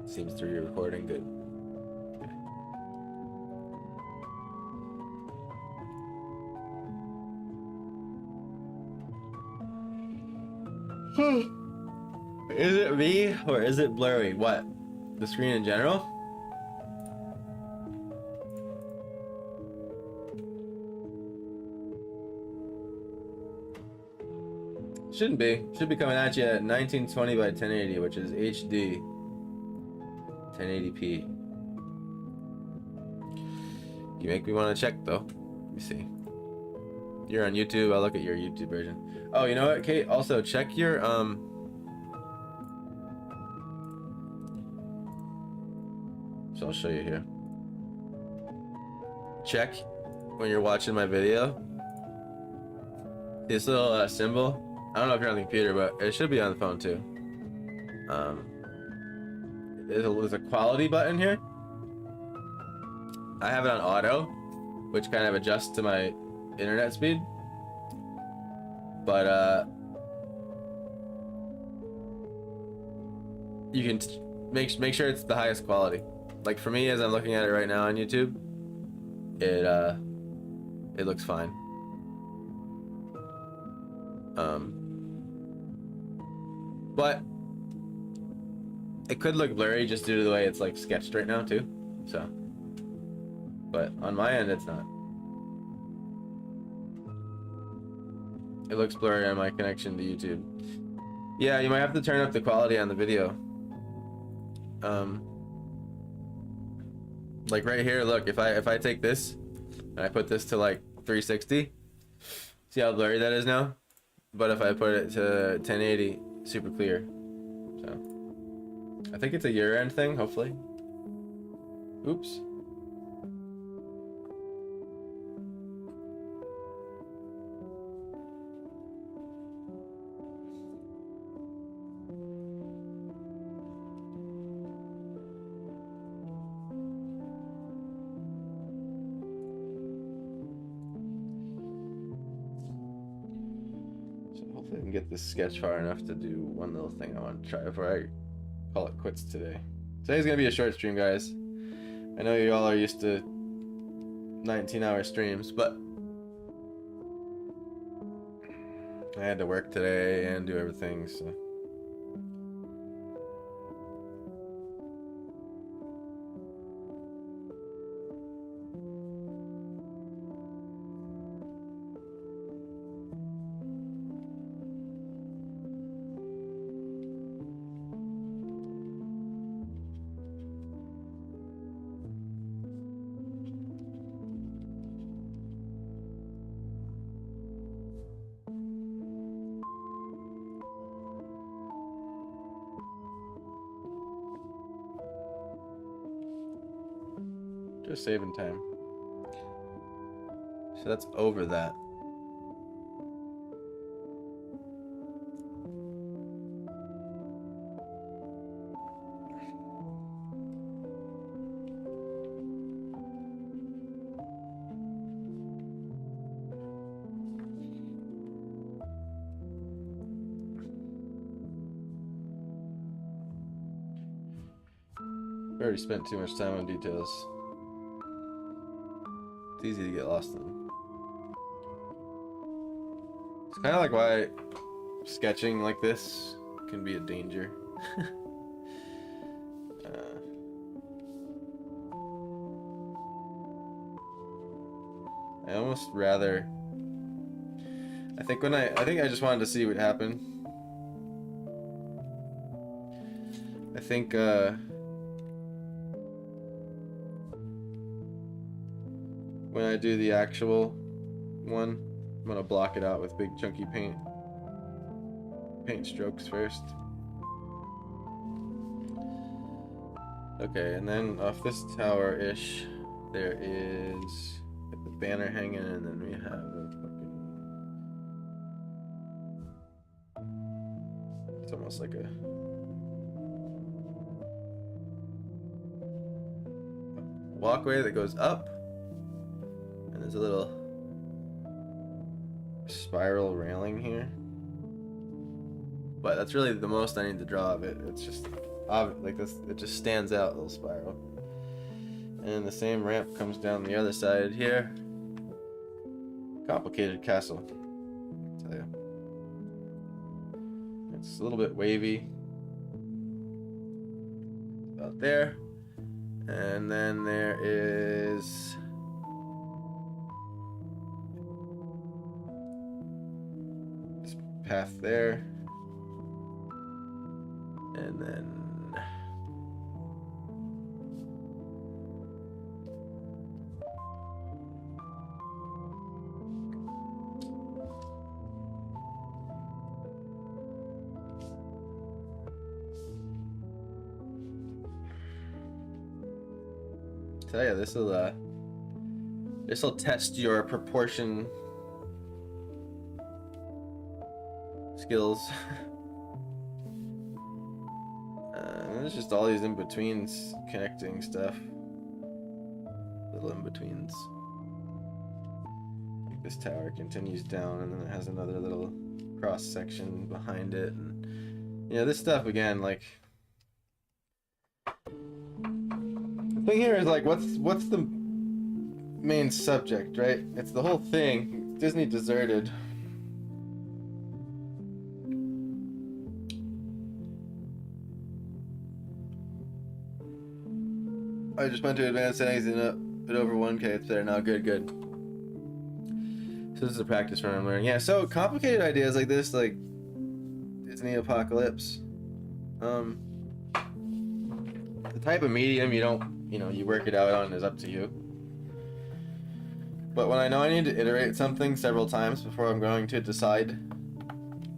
Seems to be recording good. Is it me or is it blurry? What? The screen in general? Shouldn't be. Should be coming at you at 1920 by 1080, which is HD 1080p. You make me want to check though. Let me see. You're on YouTube. I'll look at your YouTube version. Oh, you know what, Kate? Also, check your So I'll show you here. Check when you're watching my video. This little symbol. I don't know if you're on the computer, but it should be on the phone too. There's a quality button here. I have it on auto, which kind of adjusts to my internet speed. But you can make sure it's the highest quality. Like for me, as I'm looking at it right now on YouTube, it looks fine. But it could look blurry just due to the way it's like sketched right now too. So, but on my end, it's not. It looks blurry on my connection to YouTube. Yeah, you might have to turn up the quality on the video. Like right here, look, if I take this and I put this to like 360, see how blurry that is now? But if I put it to 1080, super clear. So I think it's a year-end thing, hopefully. Oops. Hopefully I can get this sketch far enough to do one little thing I want to try before I call it quits today. Today's gonna be a short stream, guys. I know you all are used to 19-hour streams, but I had to work today and do everything, so. Just saving time. So that's over that. I already spent too much time on details. It's easy to get lost in. It's kind of like why sketching like this can be a danger. I almost rather. I think I just wanted to see what happened. I think when I do the actual one, I'm gonna block it out with big chunky paint strokes first. Okay, and then off this tower-ish, there is the banner hanging, and then we have a fucking... It's almost like a walkway that goes up. And there's a little spiral railing here. But that's really the most I need to draw of it. It's just like this, it just stands out, little spiral. And the same ramp comes down the other side here. Complicated castle, I'll tell you. It's a little bit wavy. About there. And then there is this path there. And then tell you, this'll test your proportion skills. There's just all these in-betweens connecting stuff. Little in-betweens. Like this tower continues down and then it has another little cross section behind it, and this stuff again, like the thing here is like what's the main subject, right? It's the whole thing. Disney deserted. I just went to advanced settings and up it over 1K. It's there now. Good. So this is a practice run I'm learning. Yeah, so complicated ideas like this, like Disney Apocalypse. The type of medium you work it out on is up to you. But when I know I need to iterate something several times before I'm going to decide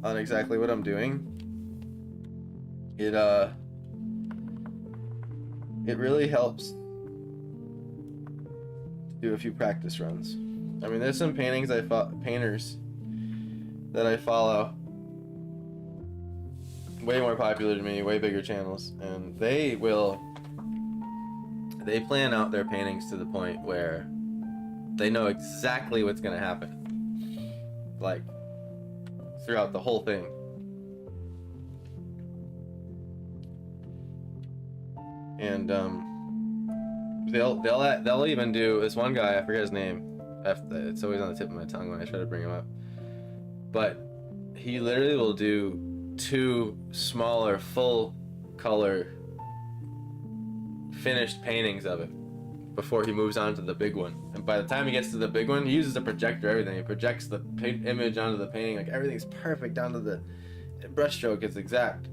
on exactly what I'm doing, it really helps to do a few practice runs. I mean, there's some painters that I follow, way more popular than me, way bigger channels, and they plan out their paintings to the point where they know exactly what's gonna happen, like throughout the whole thing. And they'll even do this one guy, I forget his name. It's always on the tip of my tongue when I try to bring him up. But he literally will do 2 smaller full color finished paintings of it before he moves on to the big one. And by the time he gets to the big one, he uses a projector, everything. He projects the image onto the painting, like everything's perfect down to the brushstroke is exact.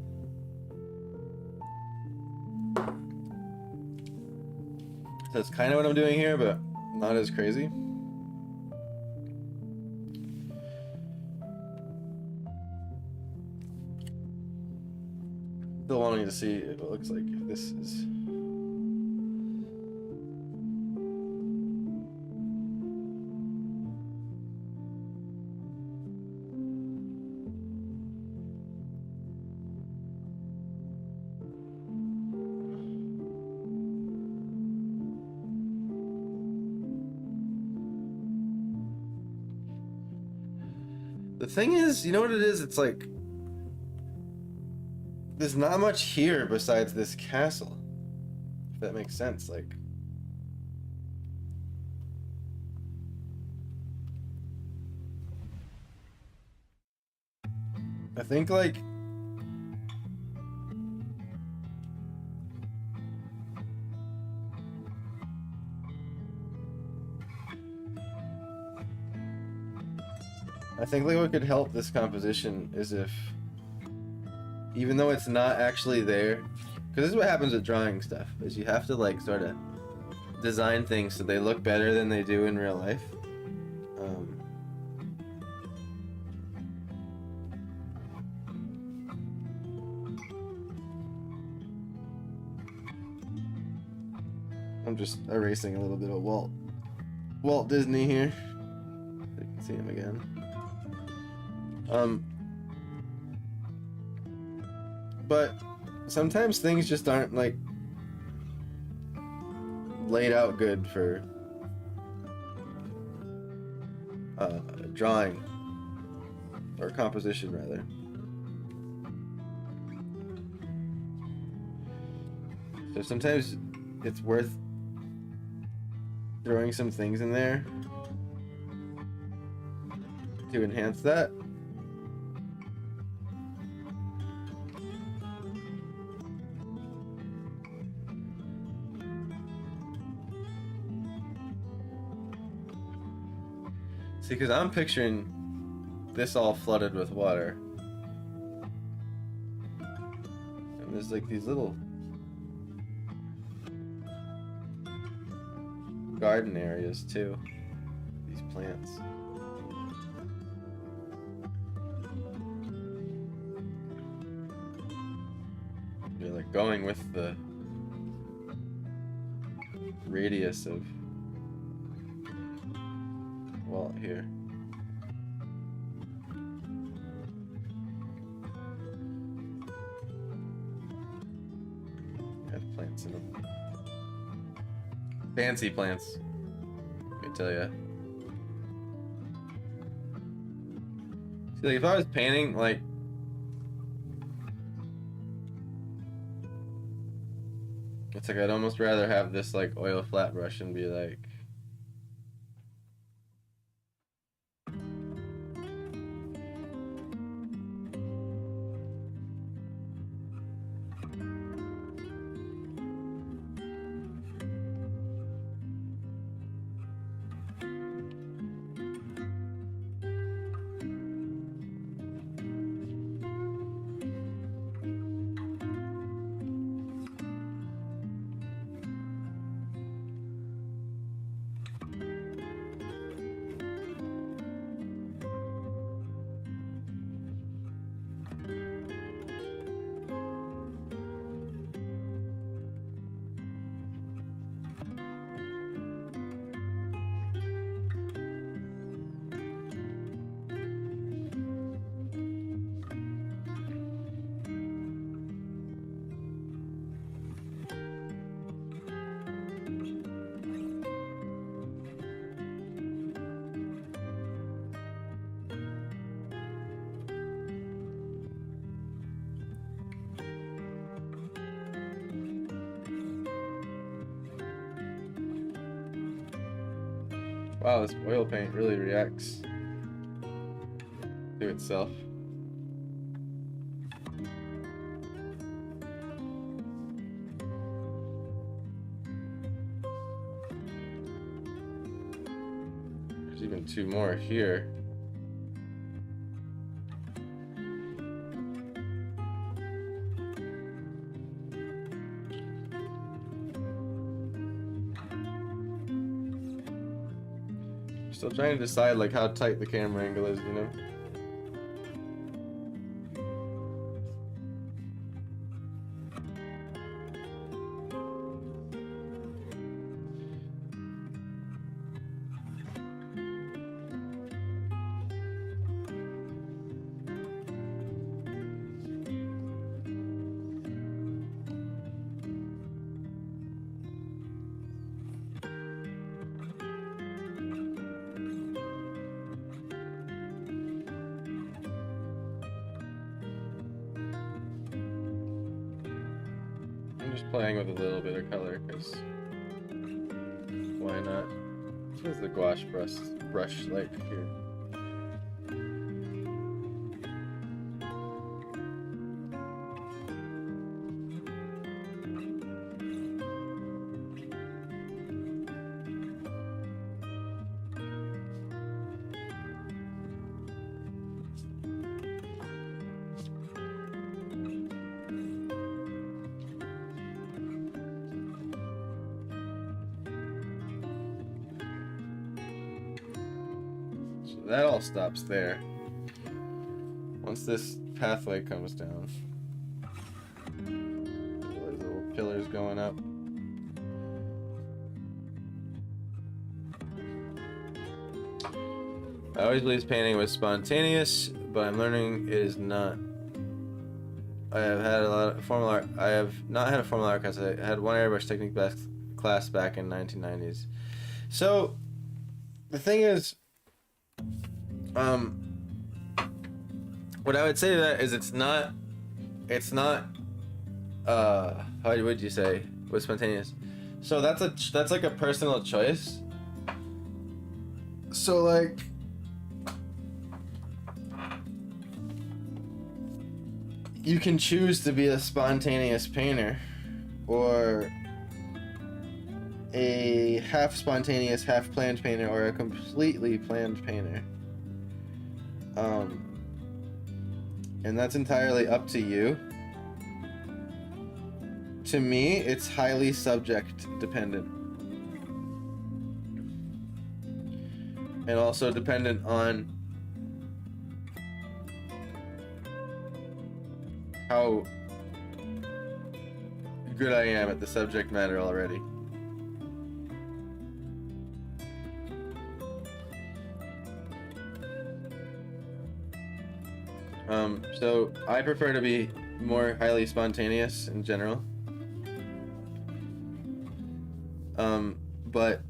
So that's kind of what I'm doing here, but not as crazy. Still wanting to see what it looks like if this is... The thing is, you know what it is? It's like there's not much here besides this castle. If that makes sense, like I think like what could help this composition is if, even though it's not actually there, because this is what happens with drawing stuff, is you have to like sort of design things so they look better than they do in real life. I'm just erasing a little bit of Walt Disney here. You can see him again. But sometimes things just aren't like laid out good for drawing or composition rather. So sometimes it's worth throwing some things in there to enhance that. See, because I'm picturing this all flooded with water. And there's like these little garden areas too. These plants. They're like going with the radius of wall here. Have plants in them. Fancy plants, let me tell ya. See, like if I was painting, like it's like I'd almost rather have this like oil flat brush and be like, wow, this oil paint really reacts to itself. There's even two more here. Still trying to decide like how tight the camera angle is, you know? Playing with a little bit of color, because why not? What is the gouache brush like here? That all stops there. Once this pathway comes down, those little pillars going up. I always believed painting was spontaneous, but I'm learning it is not. I have had a lot of formal art. I have not had a formal art class. I had one airbrush technique class back in 1990s. So the thing is, what I would say to that is it's not how would you say was spontaneous? So that's like a personal choice. So like you can choose to be a spontaneous painter or a half spontaneous, half planned painter, or a completely planned painter. And that's entirely up to you. To me, it's highly subject dependent. And also dependent on how good I am at the subject matter already. So I prefer to be more highly spontaneous in general. But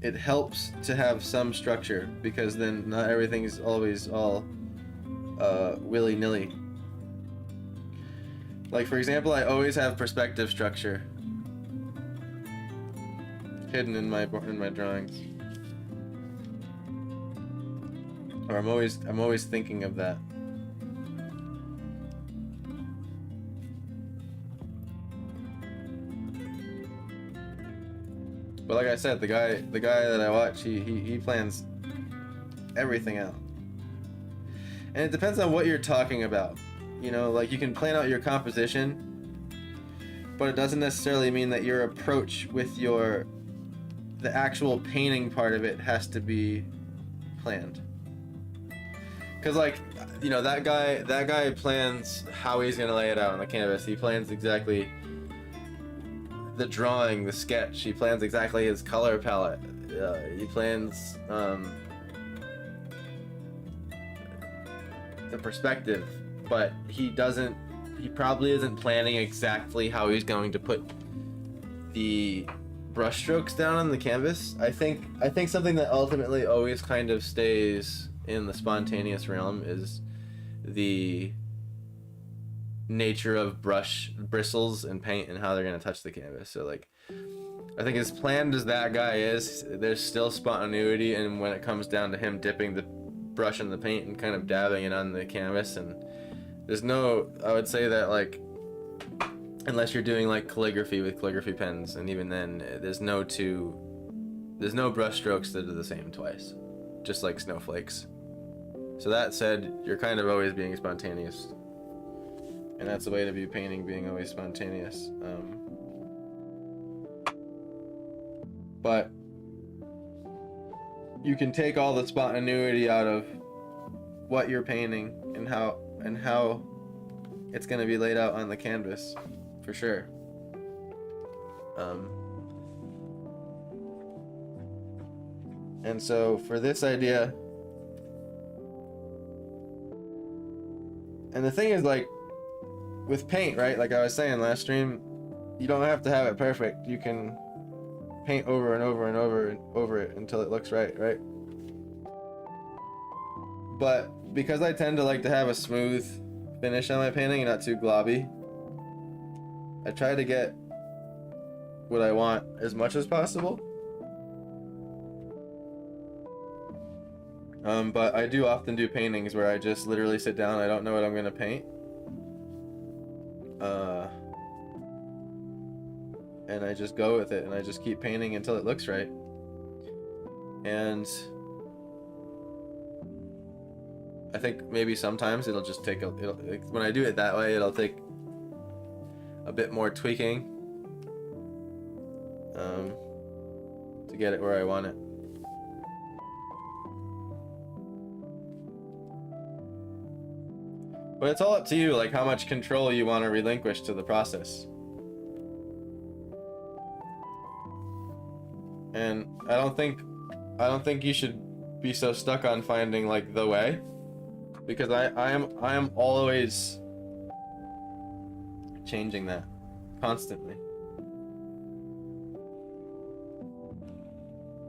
it helps to have some structure because then not everything is always all willy-nilly. Like for example, I always have perspective structure hidden in my drawings. Or I'm always thinking of that. But like I said, the guy that I watch, he plans everything out. And it depends on what you're talking about. You know, like you can plan out your composition, but it doesn't necessarily mean that your approach with the actual painting part of it has to be planned. Cause like, you know, that guy plans how he's gonna lay it out on the canvas. He plans exactly the drawing, the sketch. He plans exactly his color palette. He plans the perspective, but he probably isn't planning exactly how he's going to put the brushstrokes down on the canvas. I think something that ultimately always kind of stays in the spontaneous realm is the nature of brush bristles and paint and how they're going to touch the canvas. So like I think as planned as that guy is, there's still spontaneity, and when it comes down to him dipping the brush in the paint and kind of dabbing it on the canvas, and there's no, I would say that like, unless you're doing like calligraphy with calligraphy pens, and even then there's no brush strokes that are the same twice, just like snowflakes. So that said, you're kind of always being spontaneous. And that's the way to be painting, being always spontaneous. But you can take all the spontaneity out of what you're painting and how it's going to be laid out on the canvas, for sure. And so for this idea, and the thing is, like, with paint, right, like I was saying last stream, you don't have to have it perfect. You can paint over and over and over it until it looks right? But because I tend to like to have a smooth finish on my painting and not too globby, I try to get what I want as much as possible. But I do often do paintings where I just literally sit down, I don't know what I'm gonna paint. And I just go with it, and I just keep painting until it looks right. And I think maybe sometimes it'll just take when I do it that way, it'll take a bit more tweaking to get it where I want it. But it's all up to you, like how much control you want to relinquish to the process. And I don't think you should be so stuck on finding like the way, because I am always changing that constantly.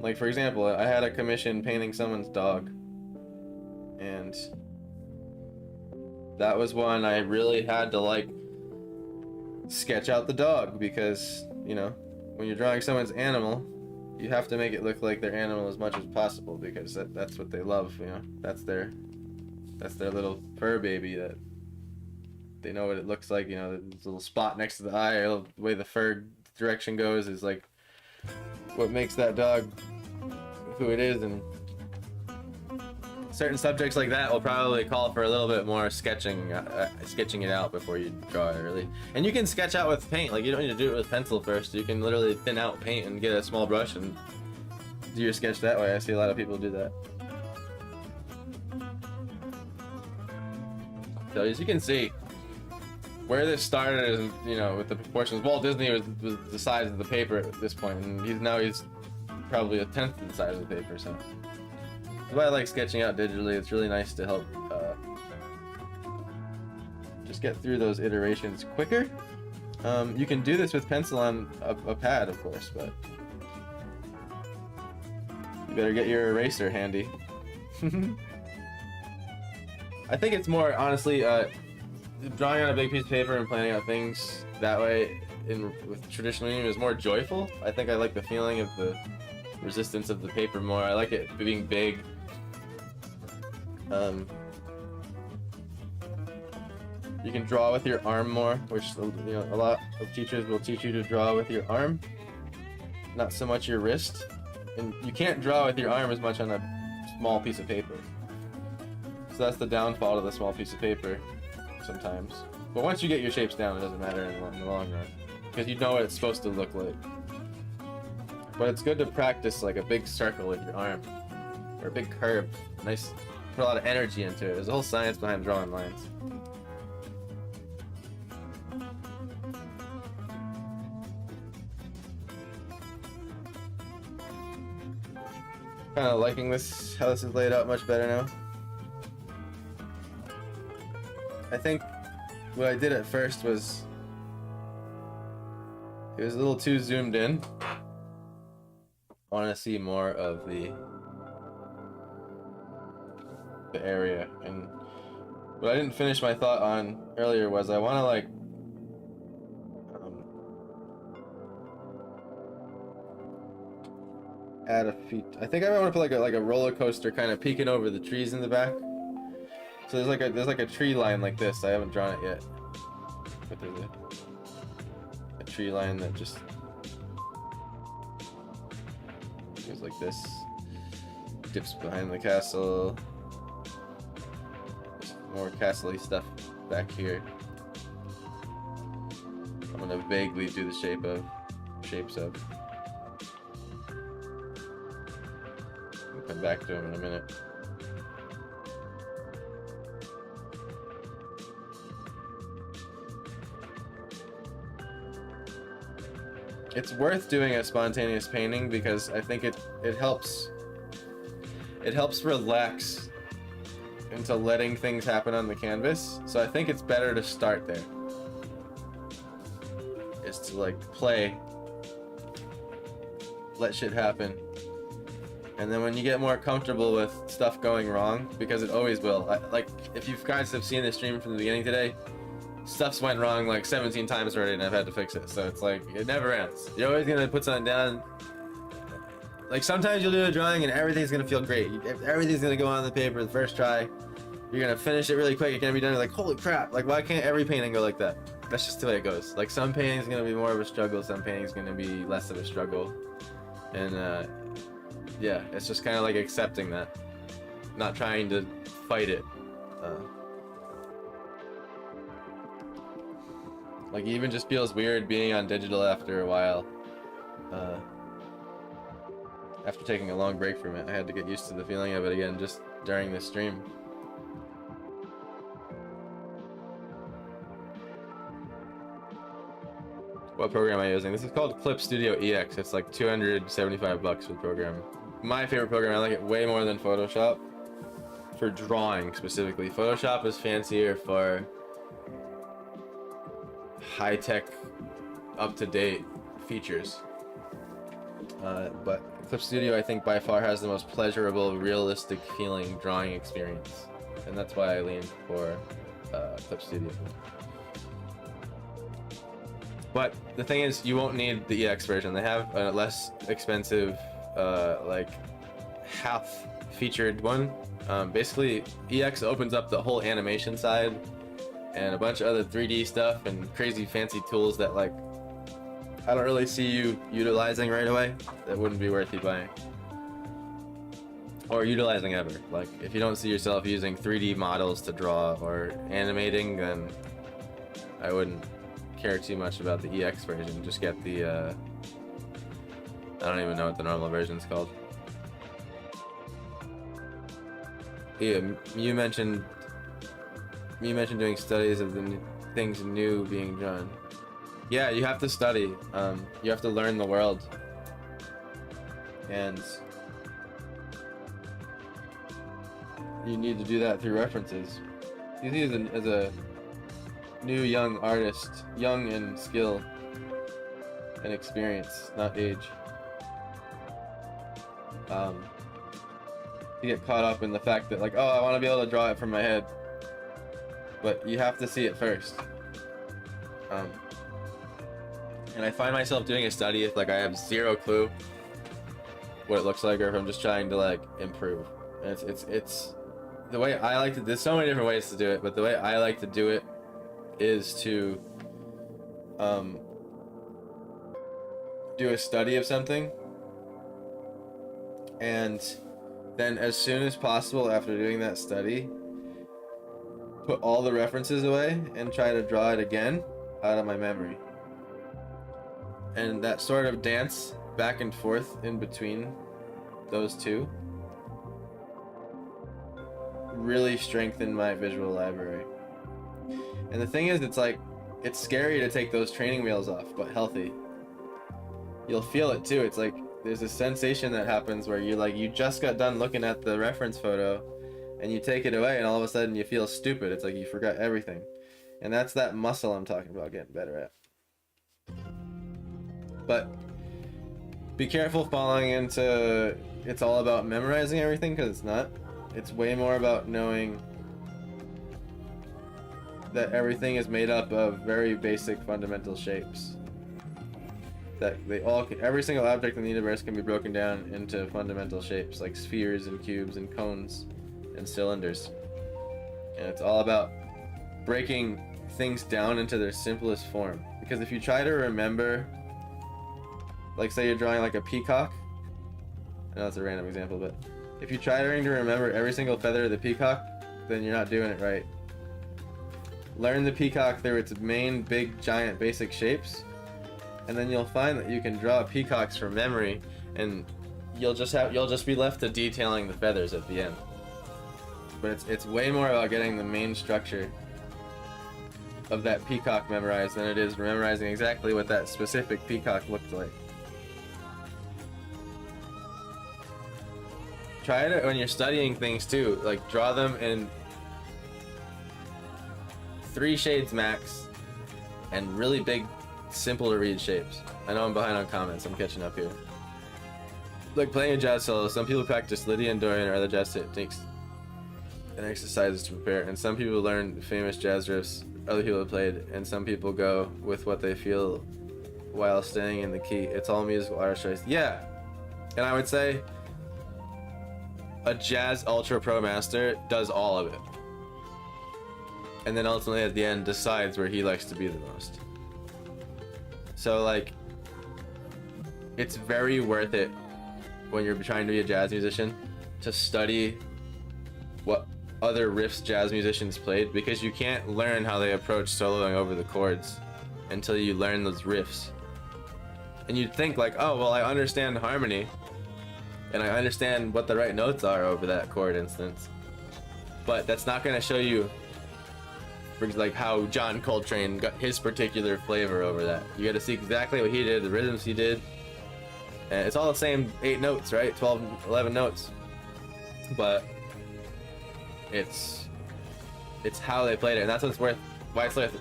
Like for example, I had a commission painting someone's dog, and that was one I really had to like sketch out the dog, because, you know, when you're drawing someone's animal, you have to make it look like their animal as much as possible, because that's what they love, you know. That's their little fur baby that they know what it looks like, you know, this little spot next to the eye, or the way the fur direction goes is like what makes that dog who it is. And certain subjects like that will probably call for a little bit more sketching it out before you draw it, really. And you can sketch out with paint, like you don't need to do it with pencil first. You can literally thin out paint and get a small brush and do your sketch that way. I see a lot of people do that. So as you can see, where this started is, you know, with the proportions. Walt Disney was the size of the paper at this point, and he's probably a tenth of the size of the paper. So that's why I like sketching out digitally. It's really nice to help just get through those iterations quicker. You can do this with pencil on a pad, of course, but you better get your eraser handy. I think it's more, honestly, drawing on a big piece of paper and planning out things that way with traditional medium is more joyful. I think I like the feeling of the resistance of the paper more. I like it being big. You can draw with your arm more, which, you know, a lot of teachers will teach you to draw with your arm, not so much your wrist. And you can't draw with your arm as much on a small piece of paper. So that's the downfall of the small piece of paper sometimes. But once you get your shapes down, it doesn't matter in the long run, because you know what it's supposed to look like. But it's good to practice like a big circle with your arm, or a big curve. Nice, put a lot of energy into it. There's a whole science behind drawing lines. Kind of liking this, how this is laid out much better now. I think what I did at first was, it was a little too zoomed in. I want to see more of the area. And what I didn't finish my thought on earlier was I want to like add a feet. I think I might want to put like a roller coaster kind of peeking over the trees in the back. So there's like a tree line like this. I haven't drawn it yet, but there's a tree line that just goes like this, dips behind the castle. There's more castle-y stuff back here. I'm gonna vaguely do the shapes of. We'll come back to them in a minute. It's worth doing a spontaneous painting because I think it helps relax into letting things happen on the canvas. So I think it's better to start there. Is to like play, let shit happen. And then when you get more comfortable with stuff going wrong, because it always will. Like if you guys have seen the stream from the beginning today, stuff's went wrong like 17 times already and I've had to fix it. So it's like, it never ends. You're always gonna put something down. Like sometimes you'll do a drawing and everything's gonna feel great. Everything's gonna go on the paper the first try. You're gonna finish it really quick. It's gonna be done. You're like, holy crap. Like why can't every painting go like that? That's just the way it goes. Like some painting's gonna be more of a struggle. Some painting's gonna be less of a struggle. And yeah, it's just kind of like accepting that. Not trying to fight it. Like it even just feels weird being on digital after a while. After taking a long break from it, I had to get used to the feeling of it again just during this stream. What program am I using? This is called Clip Studio EX. It's like $275 for the program. My favorite program. I like it way more than Photoshop. For drawing specifically. Photoshop is fancier for high-tech, up-to-date features. But Clip Studio, I think, by far has the most pleasurable, realistic feeling drawing experience. And that's why I lean for Clip Studio. But the thing is, you won't need the EX version. They have a less expensive, like half featured one. Basically, EX opens up the whole animation side and a bunch of other 3D stuff and crazy fancy tools that like I don't really see you utilizing right away. That wouldn't be worth you buying. Or utilizing ever. Like, if you don't see yourself using 3D models to draw or animating, then I wouldn't care too much about the EX version. Just get the, I don't even know what the normal version's called. Yeah, you mentioned doing studies of the things new being drawn. Yeah, you have to study. You have to learn the world. And you need to do that through references. You see, as a new young artist, young in skill and experience, not age. You get caught up in the fact that like, oh, I want to be able to draw it from my head. But you have to see it first. And I find myself doing a study if like I have zero clue what it looks like, or if I'm just trying to like improve. And it's the way I like to. There's so many different ways to do it, but the way I like to do it is to do a study of something, and then as soon as possible after doing that study, put all the references away and try to draw it again out of my memory. And that sort of dance back and forth in between those two really strengthened my visual library. And the thing is, it's scary to take those training wheels off, but healthy. You'll feel it too. It's like there's a sensation that happens where you just got done looking at the reference photo and you take it away and all of a sudden you feel stupid. It's like you forgot everything. And that's that muscle I'm talking about getting better at. But be careful falling into it's all about memorizing everything, because it's not. It's way more about knowing that everything is made up of very basic fundamental shapes. That every single object in the universe can be broken down into fundamental shapes like spheres and cubes and cones and cylinders. And it's all about breaking things down into their simplest form. Because if you try to remember, like say you're drawing like a peacock, I know that's a random example, but if you try to remember every single feather of the peacock, then you're not doing it right. Learn the peacock through its main big giant basic shapes, and then you'll find that you can draw peacocks from memory, and you'll just be left to detailing the feathers at the end. But it's way more about getting the main structure of that peacock memorized than it is memorizing exactly what that specific peacock looked like. Try it when you're studying things too, like draw them in 3 shades max and really big, simple to read shapes. I know I'm behind on comments, I'm catching up here. Like playing a jazz solo, some people practice Lydian, Dorian, or other jazz techniques and exercises to prepare, and some people learn famous jazz riffs other people have played, and some people go with what they feel while staying in the key. It's all musical artist choice. Yeah, and I would say a jazz ultra pro master does all of it, and then ultimately at the end decides where he likes to be the most. So like, it's very worth it when you're trying to be a jazz musician to study what other riffs jazz musicians played, because you can't learn how they approach soloing over the chords until you learn those riffs. And you'd think like, oh well, I understand harmony and I understand what the right notes are over that chord instance, but that's not going to show you like how John Coltrane got his particular flavor over that. You got to see exactly what he did, the rhythms he did, and it's all the same 8 notes, right? 12, 11 notes, but it's how they played it, and that's why it's worth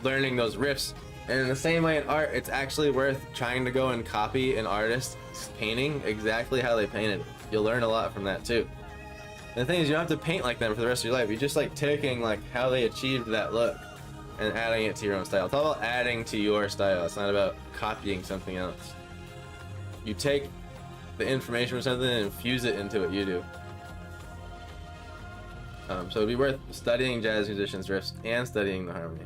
learning those riffs. And in the same way in art, it's actually worth trying to go and copy an artist's painting exactly how they painted it. You'll learn a lot from that too. And the thing is, you don't have to paint like them for the rest of your life. You're just like taking like how they achieved that look and adding it to your own style. It's all about adding to your style. It's not about copying something else. You take the information from something and infuse it into what you do. So it'd be worth studying jazz musicians' riffs and studying the harmony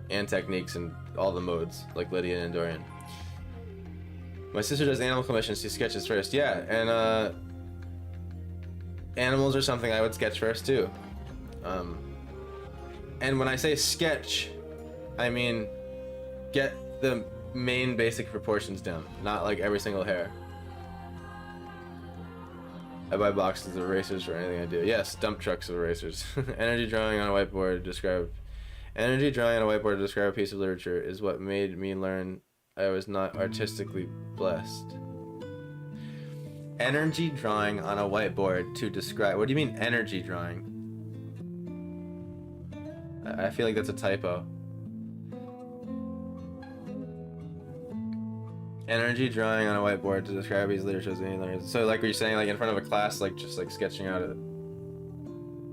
and techniques and all the modes, like Lydian and Dorian. My sister does animal commissions. She sketches first. Yeah, and animals are something I would sketch first too. And when I say sketch, I mean get the main basic proportions down, not like every single hair. I buy boxes of erasers for anything I do. Yes, dump trucks of erasers. Energy drawing on a whiteboard to describe a piece of literature is what made me learn I was not artistically blessed. Energy drawing on a whiteboard to describe... What do you mean energy drawing? I feel like that's a typo. Energy drawing on a whiteboard to describe these literatures. So like, were you saying like in front of a class, like just like sketching out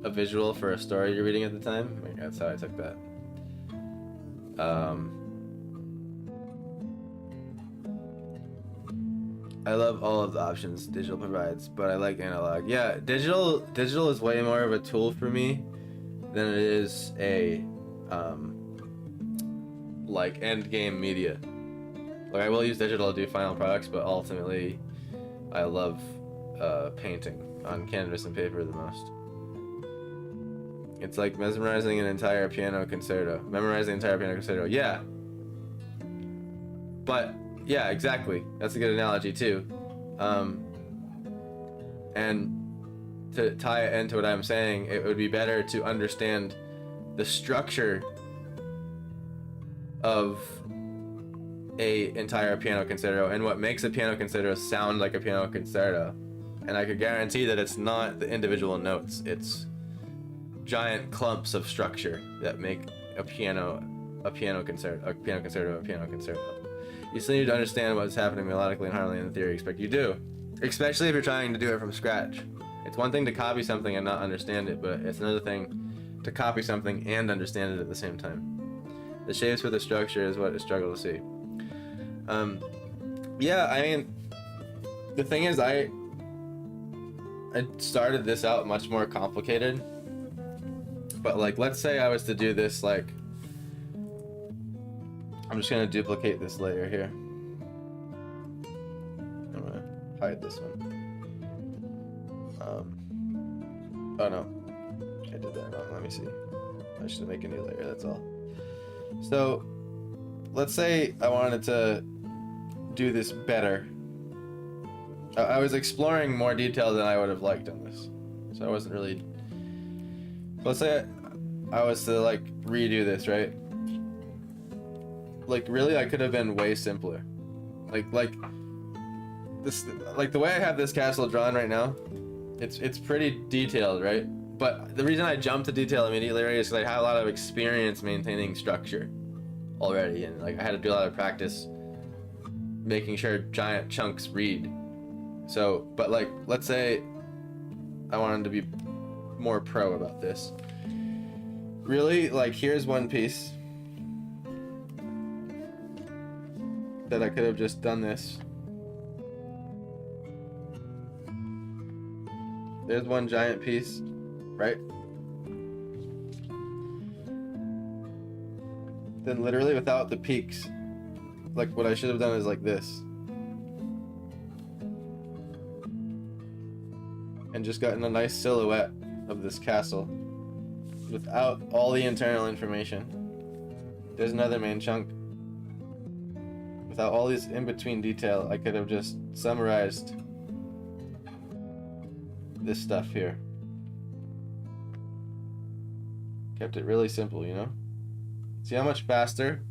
a visual for a story you're reading at the time? Like, that's how I took that. I love all of the options digital provides, but I like analog. Yeah, digital is way more of a tool for me than it is a like end game media. Like, I will use digital to do final products, but ultimately I love painting on canvas and paper the most. It's like memorizing an entire piano concerto. Yeah. But yeah, exactly. That's a good analogy too. And to tie it into what I'm saying, it would be better to understand the structure of a entire piano concerto and what makes a piano concerto sound like a piano concerto. And I could guarantee that it's not the individual notes, it's giant clumps of structure that make a piano concerto. You still need to understand what's happening melodically and harmony in theory. You do, especially if you're trying to do it from scratch. It's one thing to copy something and not understand it, but it's another thing to copy something and understand it at the same time. The shapes for the structure is what I struggle to see. Yeah, I mean, the thing is, I started this out much more complicated, but like, let's say I was to do this, like, I'm just gonna duplicate this layer here. I'm gonna hide this one. Oh no, I did that wrong. Let me see. I should make a new layer, that's all. So, let's say I wanted to do this better. I was exploring more detail than I would have liked on this, so I wasn't really... Let's say I was to like redo this, right? Like, really, I could have been way simpler. Like this, like the way I have this castle drawn right now, it's pretty detailed, right? But the reason I jumped to detail immediately, right, is because I had a lot of experience maintaining structure already, and like I had to do a lot of practice making sure giant chunks read. So, but like, let's say I wanted to be more pro about this. Really, like, here's one piece that I could have just done this. There's one giant piece, right? Then literally without the peaks, like what I should have done is like this. And just gotten a nice silhouette of this castle without all the internal information. There's another main chunk. Without all this in-between detail, I could have just summarized this stuff here. Kept it really simple, you know? See how much faster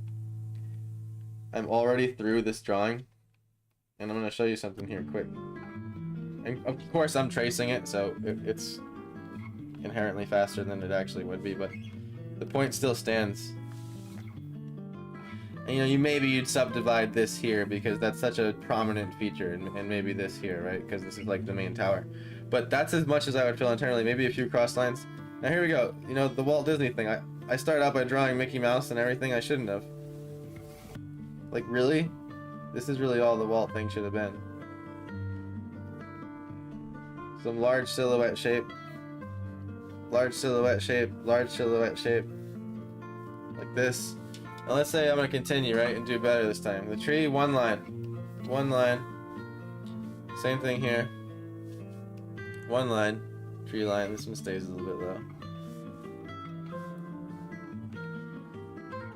I'm already through this drawing? And I'm going to show you something here quick. And of course I'm tracing it, so it's inherently faster than it actually would be, but the point still stands. And you know, you'd subdivide this here because that's such a prominent feature, and maybe this here, right? Because this is like the main tower. But that's as much as I would fill internally, maybe a few cross lines. Now here we go. You know, the Walt Disney thing, I started out by drawing Mickey Mouse and everything. I shouldn't have. Like, really? This is really all the Walt thing should have been. Some large silhouette shape. Large silhouette shape. Large silhouette shape. Like this. And let's say I'm going to continue, right? And do better this time. The tree, one line. One line. Same thing here. One line. Tree line. This one stays a little bit low.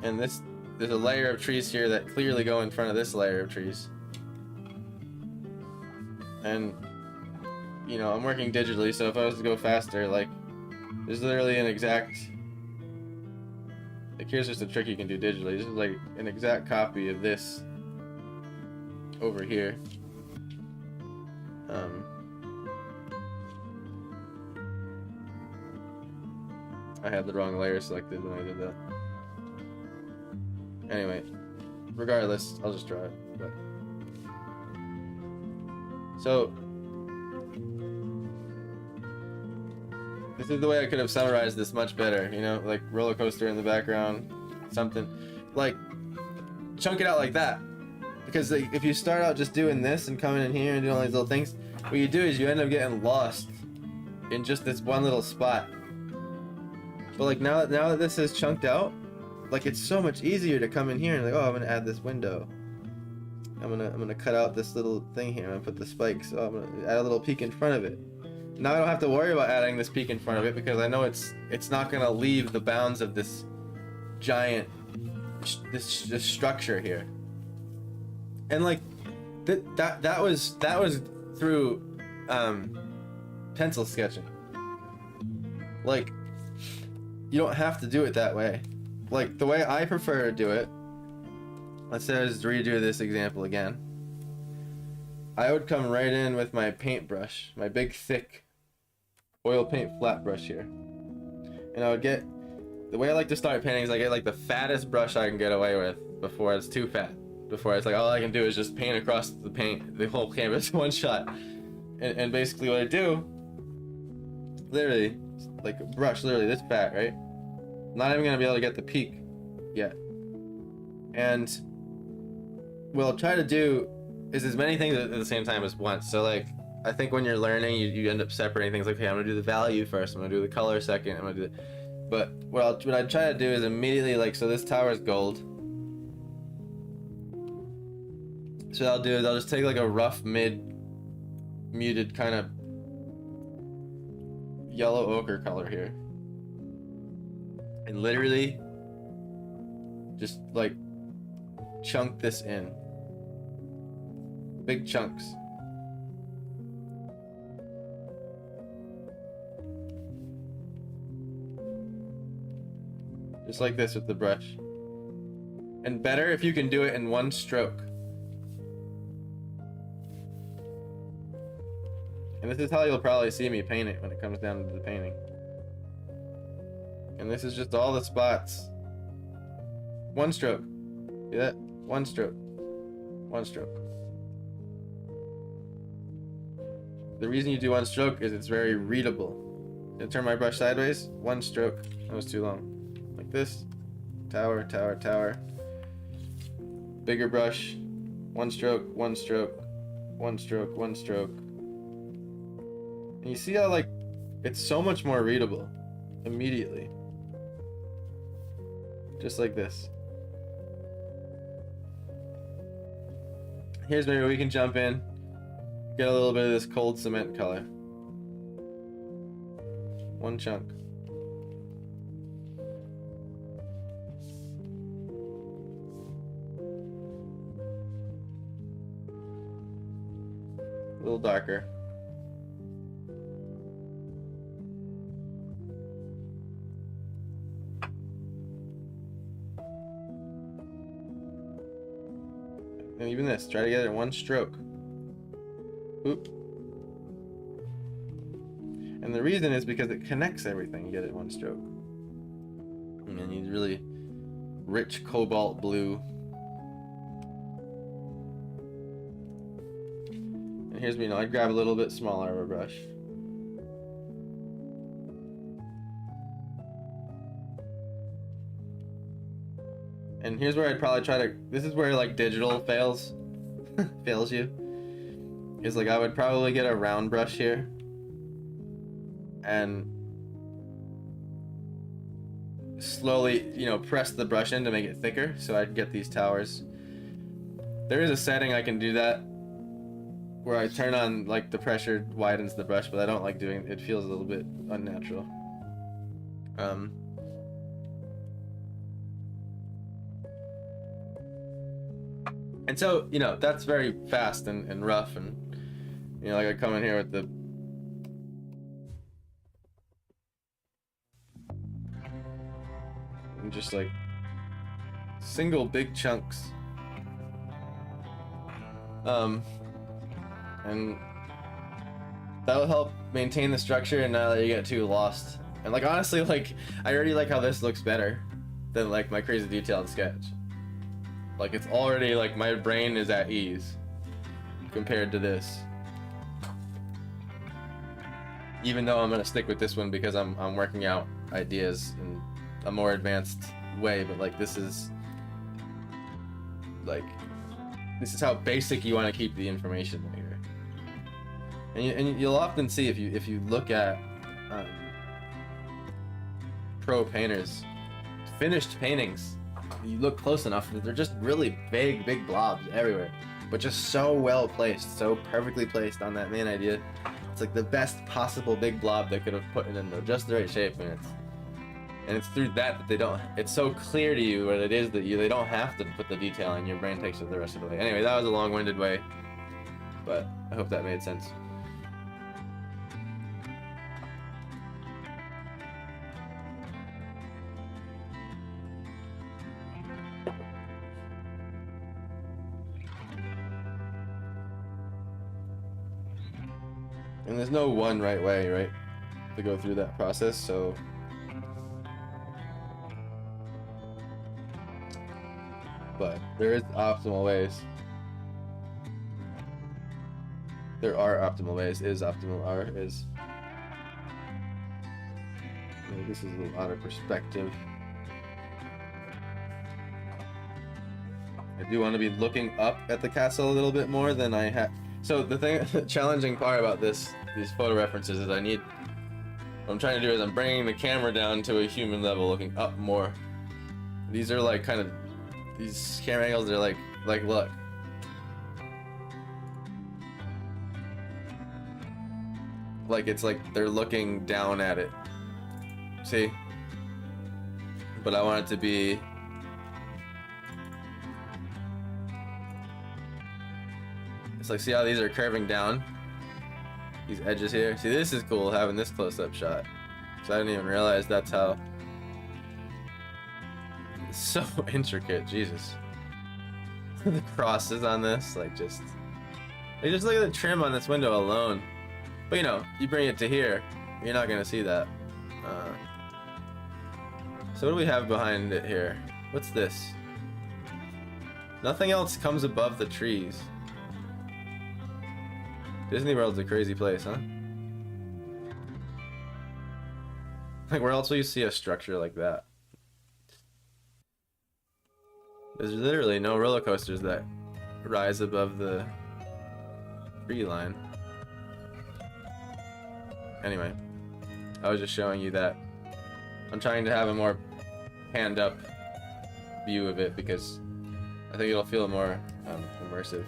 And this, there's a layer of trees here that clearly go in front of this layer of trees. And, you know, I'm working digitally, so if I was to go faster, like, there's literally an exact, like, here's just a trick you can do digitally. This is like an exact copy of this over here. I had the wrong layer selected when I did that. Anyway, regardless, I'll just draw it. But so this is the way I could have summarized this much better, you know, like roller coaster in the background, something like chunk it out like that. Because like, if you start out just doing this and coming in here and doing all these little things, what you do is you end up getting lost in just this one little spot. But like now that this is chunked out, like it's so much easier to come in here and like, oh, I'm gonna add this window. I'm gonna cut out this little thing here. I'm gonna put the spikes. Oh, I'm gonna add a little peak in front of it. Now I don't have to worry about adding this peak in front of it because I know it's not gonna leave the bounds of this giant this structure here. And like that was through pencil sketching. Like, you don't have to do it that way. Like, the way I prefer to do it, let's say I just redo this example again. I would come right in with my paintbrush, my big thick oil paint flat brush here. And I would get, the way I like to start painting is I get like the fattest brush I can get away with before it's too fat. Before it's like all I can do is just paint across the whole canvas in one shot. And basically what I do, literally, like a brush literally this fat, right? Not even gonna be able to get the peak yet. And what I'll try to do is as many things at the same time as once. So like, I think when you're learning, you end up separating things like, okay, I'm gonna do the value first, I'm gonna do the color second, I'm gonna do the... But what I try to do is immediately, like, so this tower is gold. So what I'll do is I'll just take like a rough muted kind of yellow ochre color here. And literally just like chunk this in. Big chunks. Just like this with the brush. And better if you can do it in one stroke. And this is how you'll probably see me paint it when it comes down to the painting. And this is just all the spots. One stroke. See that? One stroke. One stroke. The reason you do one stroke is it's very readable. I turn my brush sideways. One stroke. That was too long. Like this. Tower, tower, tower. Bigger brush. One stroke, one stroke, one stroke, one stroke. And you see how, like, it's so much more readable immediately. Just like this. Here's maybe we can jump in, get a little bit of this cold cement color. One chunk. A little darker. And even this, try to get it in one stroke. Oop. And the reason is because it connects everything, you get it in one stroke. And then you really rich cobalt blue. And here's me, I'd grab a little bit smaller of a brush. here's where I'd probably try to, this is where like digital fails, fails you. Is like I would probably get a round brush here and slowly, you know, press the brush in to make it thicker so I can get these towers. There is a setting I can do that where I turn on like the pressure widens the brush, but I don't like doing it. It feels a little bit unnatural. And so, you know, that's very fast and rough, and you know, like I come in here with the and just like single big chunks. And that'll help maintain the structure and not let you get too lost. And like honestly, like I already like how this looks better than like my crazy detailed sketch. Like it's already like my brain is at ease compared to this. Even though I'm gonna stick with this one because I'm working out ideas in a more advanced way, but like this is how basic you want to keep the information here. And you'll often see if you look at pro painters, finished paintings, you look close enough, they're just really big blobs everywhere, but just so well placed, so perfectly placed on that main idea. It's like the best possible big blob they could have put it in just the right shape, and it's through that they don't. It's so clear to you what it is that they don't have to put the detail in. Your brain takes it the rest of the way. Anyway, that was a long-winded way, but I hope that made sense. And there's no one right way, right, to go through that process, so but there is optimal ways. There are optimal ways. Is maybe this is a lot of perspective. I do want to be looking up at the castle a little bit more than I have. So the challenging part about these photo references is what I'm trying to do is I'm bringing the camera down to a human level, looking up more. These are like kind of, these camera angles, they're like look. Like it's like they're looking down at it. See? But I want it to be it's like, see how these are curving down? These edges here. See, this is cool having this close-up shot. So I didn't even realize that's how. It's so intricate, Jesus. The crosses on this, like just look at the trim on this window alone. But you know, you bring it to here, you're not gonna see that. So what do we have behind it here? What's this? Nothing else comes above the trees. Disney World's a crazy place, huh? Like, where else will you see a structure like that? There's literally no roller coasters that rise above the tree line. Anyway, I was just showing you that I'm trying to have a more panned up view of it because I think it'll feel more immersive.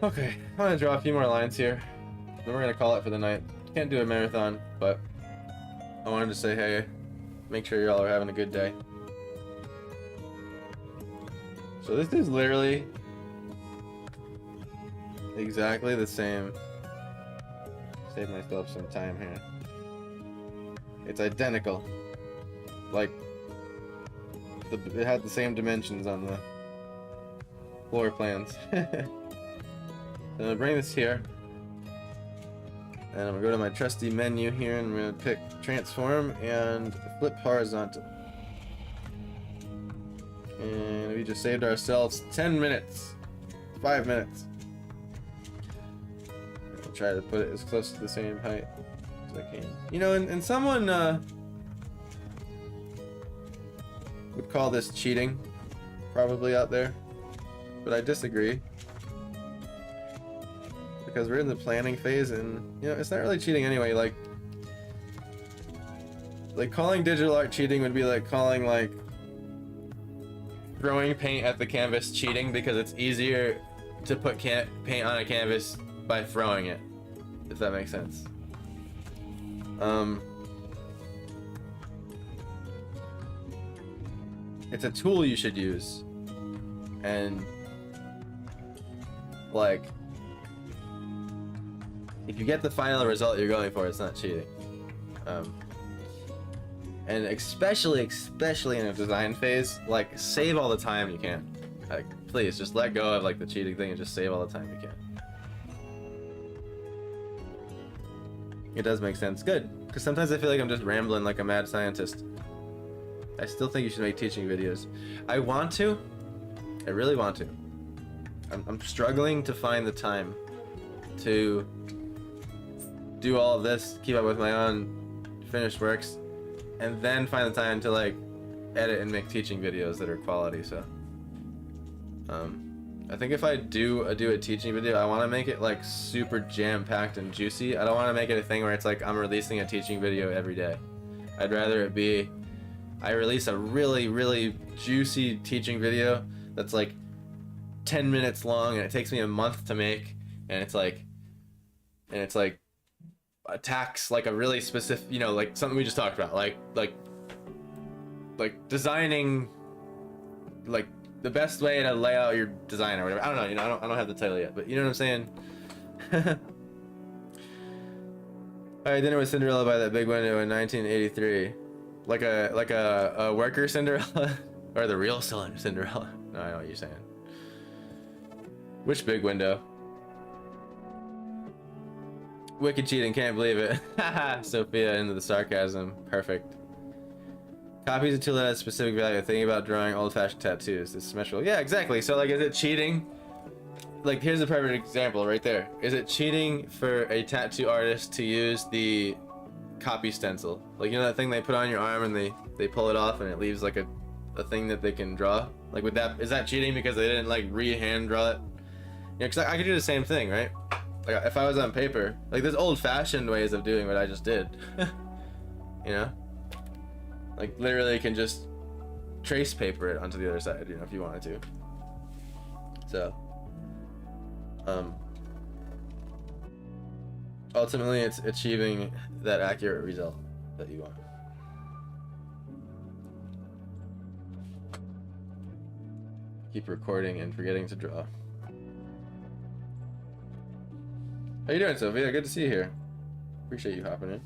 Okay, I'm gonna draw a few more lines here, then we're gonna call it for the night. Can't do a marathon, but I wanted to say hey, make sure y'all are having a good day. So this is literally exactly the same. Save myself some time here. It's identical. Like, it had the same dimensions on the floor plans. I'm gonna bring this here, and I'm gonna go to my trusty menu here, and I'm gonna pick transform and flip horizontal. And we just saved ourselves 10 minutes, 5 minutes. I'll try to put it as close to the same height as I can. You know, and someone call this cheating, probably out there, but I disagree. Because we're in the planning phase, and you know, it's not really cheating anyway. Like calling digital art cheating would be like calling like throwing paint at the canvas cheating, because it's easier to put paint on a canvas by throwing it, if that makes sense. It's a tool you should use, and like if you get the final result you're going for, it's not cheating. And especially in a design phase, like save all the time you can. Like please just let go of like the cheating thing and just save all the time you can. It does make sense. Good, because sometimes I feel like I'm just rambling like a mad scientist. I still think you should make teaching videos. I want to. I really want to. I'm struggling to find the time to do all of this, keep up with my own finished works, and then find the time to like edit and make teaching videos that are quality. So I think if I do a teaching video, I want to make it like super jam-packed and juicy. I don't want to make it a thing where it's like I'm releasing a teaching video every day. I'd rather it be I release a really juicy teaching video that's like 10 minutes long, and it takes me a month to make, and it's like attacks like a really specific, you know, like something we just talked about, like designing like the best way to lay out your design or whatever. I don't know, you know, I don't have the title yet, but you know what I'm saying. Alright, dinner with Cinderella by that big window in 1983. Like a worker Cinderella? Or the real Cinderella? No, I know what you're saying. Which big window? Wicked cheating, can't believe it. Haha, Sophia into the sarcasm. Perfect. Copies a tool that has specific value. Thinking about drawing old-fashioned tattoos. This is symmetrical. Yeah, exactly. So, like, is it cheating? Like, here's a perfect example right there. Is it cheating for a tattoo artist to use the copy stencil? Like, you know that thing they put on your arm and they pull it off and it leaves like a thing that they can draw? Like, with that, is that cheating because they didn't like hand draw it? Yeah, because I could do the same thing, right? Like, if I was on paper, like, there's old-fashioned ways of doing what I just did. You know? Like, literally you can just trace paper it onto the other side, you know, if you wanted to. So, ultimately it's achieving that accurate result that you want. Keep recording and forgetting to draw. How you doing, Sophia? Good to see you here. Appreciate you hopping in.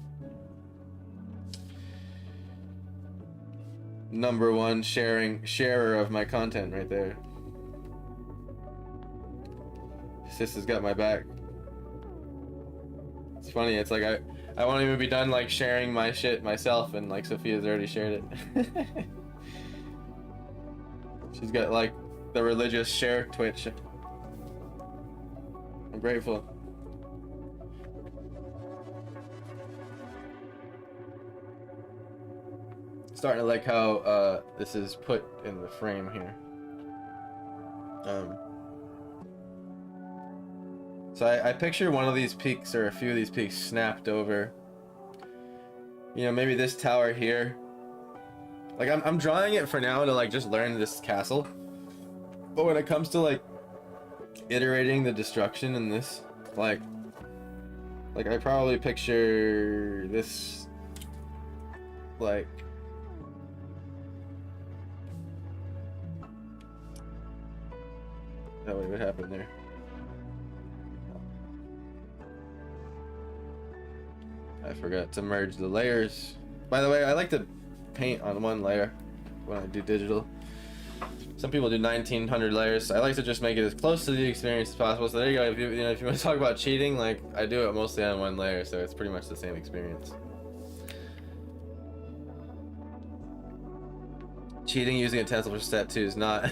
#1 sharer of my content right there. Sis has got my back. It's funny, it's like I won't even be done like sharing my shit myself, and like Sophia's already shared it. She's got like the religious share Twitch. I'm grateful. Starting to like how this is put in the frame here. So I picture one of these peaks or a few of these peaks snapped over. You know, maybe this tower here. Like I'm drawing it for now to like just learn this castle. But when it comes to like iterating the destruction in this, like I probably picture this like oh wait, what happened there? I forgot to merge the layers. By the way, I like to paint on one layer when I do digital. Some people do 1900 layers. I like to just make it as close to the experience as possible. So there you go. If you want to talk about cheating, like I do it mostly on one layer, so it's pretty much the same experience. Cheating using a stencil for tattoos, not.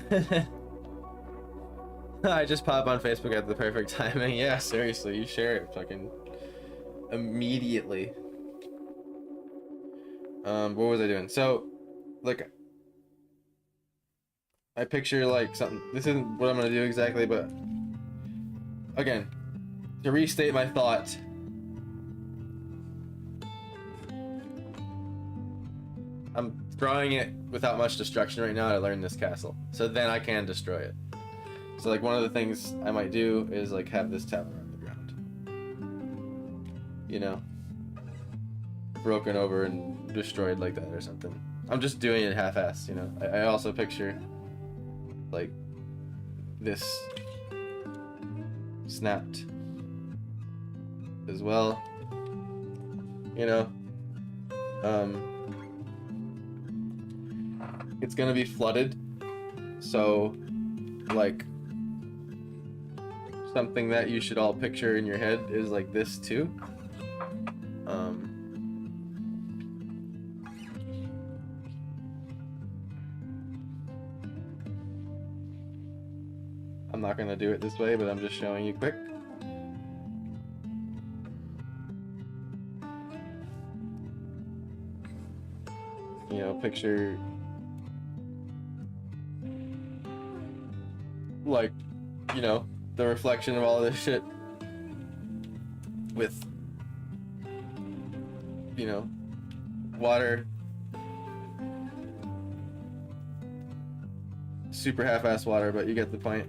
I just pop on Facebook at the perfect timing. Yeah, seriously, you share it fucking immediately. What was I doing? So, like, I picture like something. This isn't what I'm gonna do exactly, but again, to restate my thought. I'm drawing it without much destruction right now to learn this castle, so then I can destroy it. So like one of the things I might do is like have this tower on the ground, you know, broken over and destroyed like that or something. I'm just doing it half-assed, you know. I also picture like this snapped as well, you know. It's gonna be flooded, so like something that you should all picture in your head is like this too. I'm not gonna do it this way, but I'm just showing you quick. You know, picture like, you know, the reflection of all this shit with, you know, water, super half-ass water, but you get the point.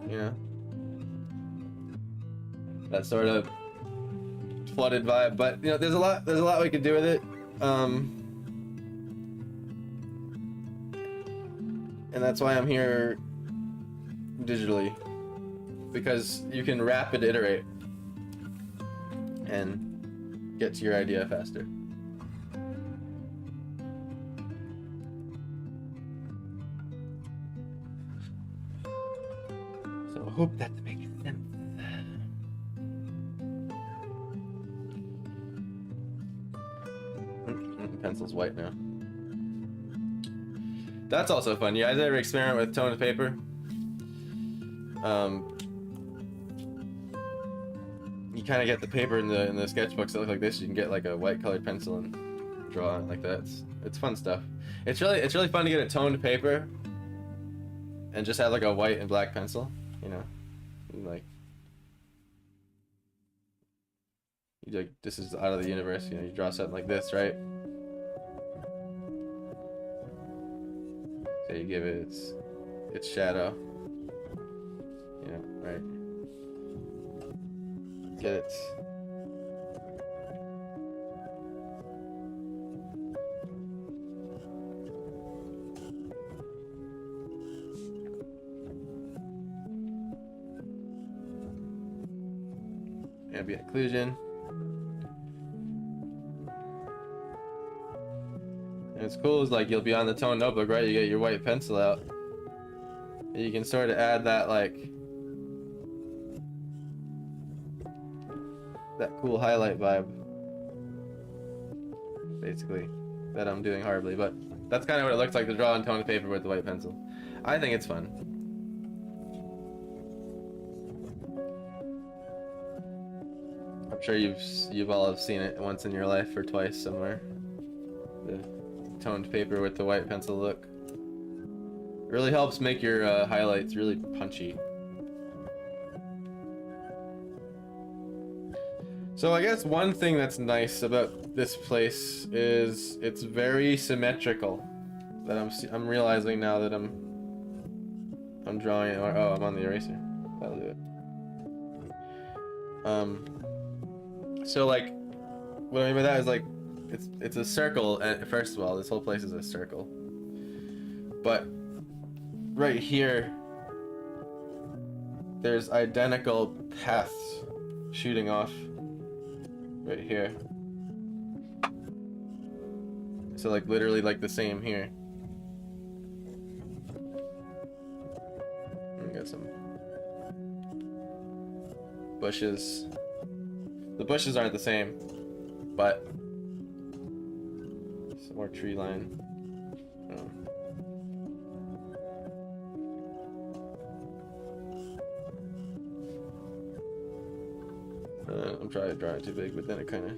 You know, that sort of flooded vibe, but you know, there's a lot we can do with it. And that's why I'm here digitally, because you can rapid iterate and get to your idea faster. So I hope that makes sense. Pencil's white now. That's also fun. You guys ever experiment with toned paper? You kind of get the paper in the sketchbooks that look like this. You can get like a white colored pencil and draw on it like that. It's fun stuff. It's really fun to get a toned paper and just have like a white and black pencil, you know, and like you like this is out of the universe. You know, you draw something like this, right? So you give it its shadow. Yeah, right. Get it. Ambient occlusion. And what's cool is like you'll be on the tone notebook, right? You get your white pencil out. And you can sort of add that like that cool highlight vibe. Basically. That I'm doing horribly, but that's kind of what it looks like to draw on toned paper with the white pencil. I think it's fun. I'm sure you've all have seen it once in your life or twice somewhere. The toned paper with the white pencil look. It really helps make your highlights really punchy. So I guess one thing that's nice about this place is it's very symmetrical. That I'm realizing now that I'm drawing it. Oh, I'm on the eraser. That'll do it. So like, what I mean by that is like, it's a circle. First of all, this whole place is a circle. But right here, there's identical paths shooting off. Right here. So like literally like the same here. We got some bushes. The bushes aren't the same, but some more tree line. I'm trying to draw it too big, but then it kind of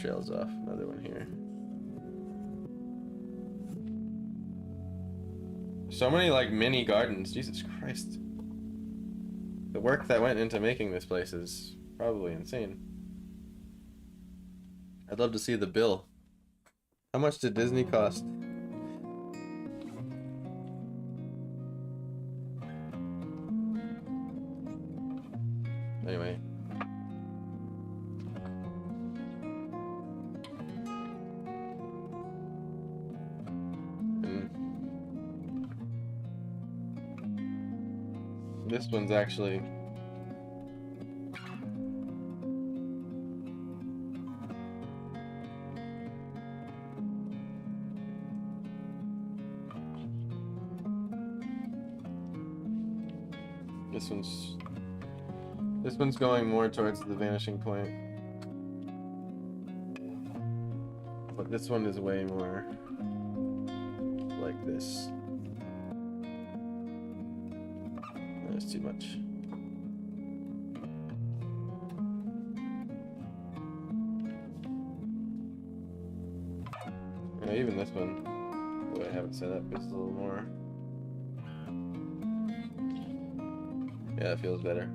trails off. Another one here. So many like mini gardens. Jesus Christ. The work that went into making this place is probably insane. I'd love to see the bill. How much did Disney cost? Anyway. This one's actually this one's going more towards the vanishing point. But this one is way more like this. That's too much. Yeah, even this one, the way I have it set up, is a little more. Yeah, it feels better.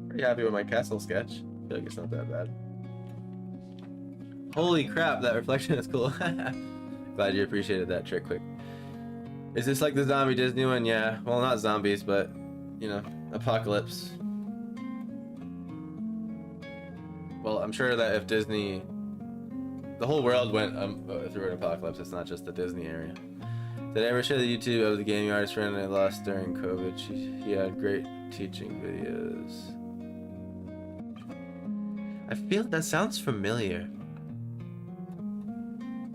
Pretty happy with my castle sketch. I feel like it's not that bad. Holy crap, that reflection is cool. Glad you appreciated that trick quick. Is this like the zombie Disney one? Yeah. Well, not zombies, but, you know, apocalypse. Well, I'm sure that if Disney... The whole world went through an apocalypse, it's not just the Disney area. Did I ever share the YouTube of the gaming artist friend I lost during COVID? He had great teaching videos. I feel that sounds familiar.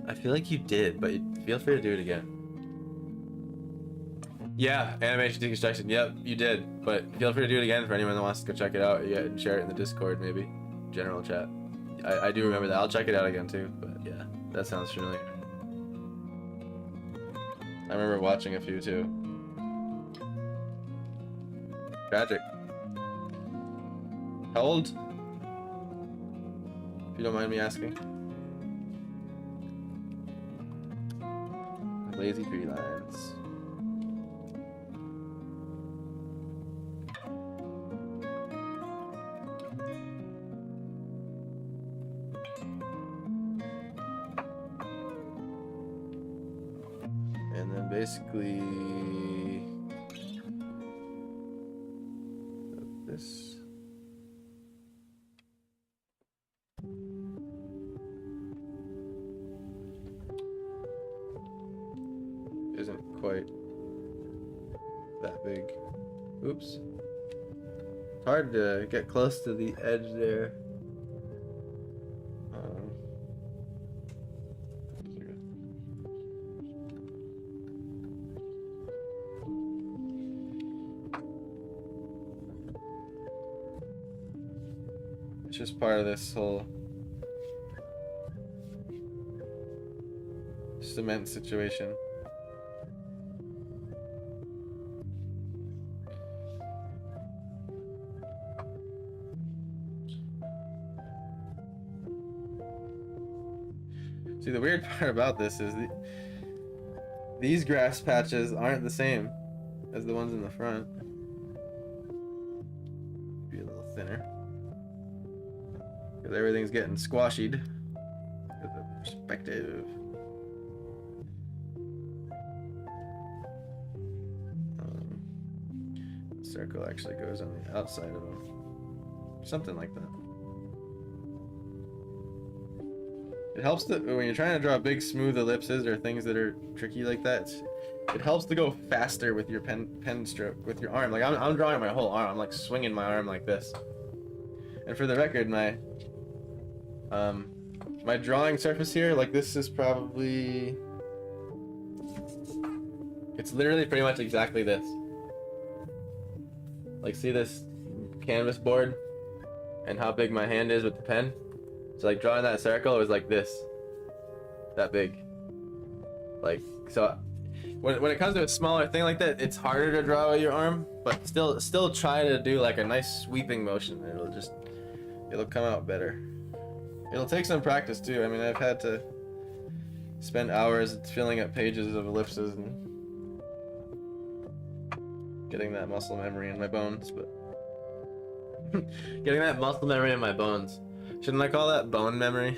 I feel like you did, but feel free to do it again. Yeah, animation deconstruction. Yep, you did. But feel free to do it again for anyone that wants to go check it out. Yeah, and share it in the Discord, maybe. General chat. I do remember that. I'll check it out again too. But yeah, that sounds familiar. I remember watching a few too. Tragic. How old? If you don't mind me asking. Lazy tree lines. And then basically this. Isn't quite that big. Oops. It's hard to get close to the edge there. It's just part of this whole cement situation. See, the weird part about this is these grass patches aren't the same as the ones in the front. Be a little thinner. Because everything's getting squashied. With the perspective. The circle actually goes on the outside of them. Something like that. It helps to, when you're trying to draw big smooth ellipses or things that are tricky like that, it helps to go faster with your pen stroke, with your arm. Like I'm drawing my whole arm, I'm like swinging my arm like this. And for the record, my drawing surface here, like this is probably, it's literally pretty much exactly this. Like see this canvas board and how big my hand is with the pen? So like drawing that circle, it was like this, that big. Like, so when it comes to a smaller thing like that, it's harder to draw with your arm, but still try to do like a nice sweeping motion. It'll come out better. It'll take some practice too. I mean, I've had to spend hours filling up pages of ellipses and getting that muscle memory in my bones, but getting that muscle memory in my bones. Shouldn't I call that bone memory?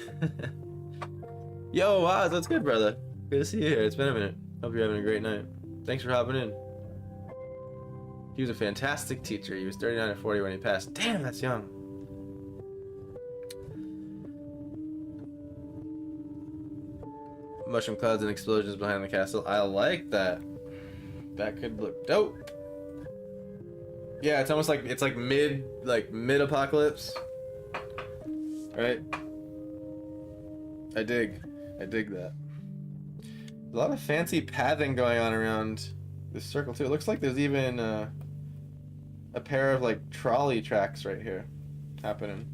Yo, Oz, what's good, brother? Good to see you here. It's been a minute. Hope you're having a great night. Thanks for hopping in. He was a fantastic teacher. He was 39 or 40 when he passed. Damn, that's young. Mushroom clouds and explosions behind the castle. I like that. That could look dope. Yeah, it's almost like mid apocalypse. Right? I dig that. A lot of fancy pathing going on around this circle too. It looks like there's even a pair of like trolley tracks right here happening.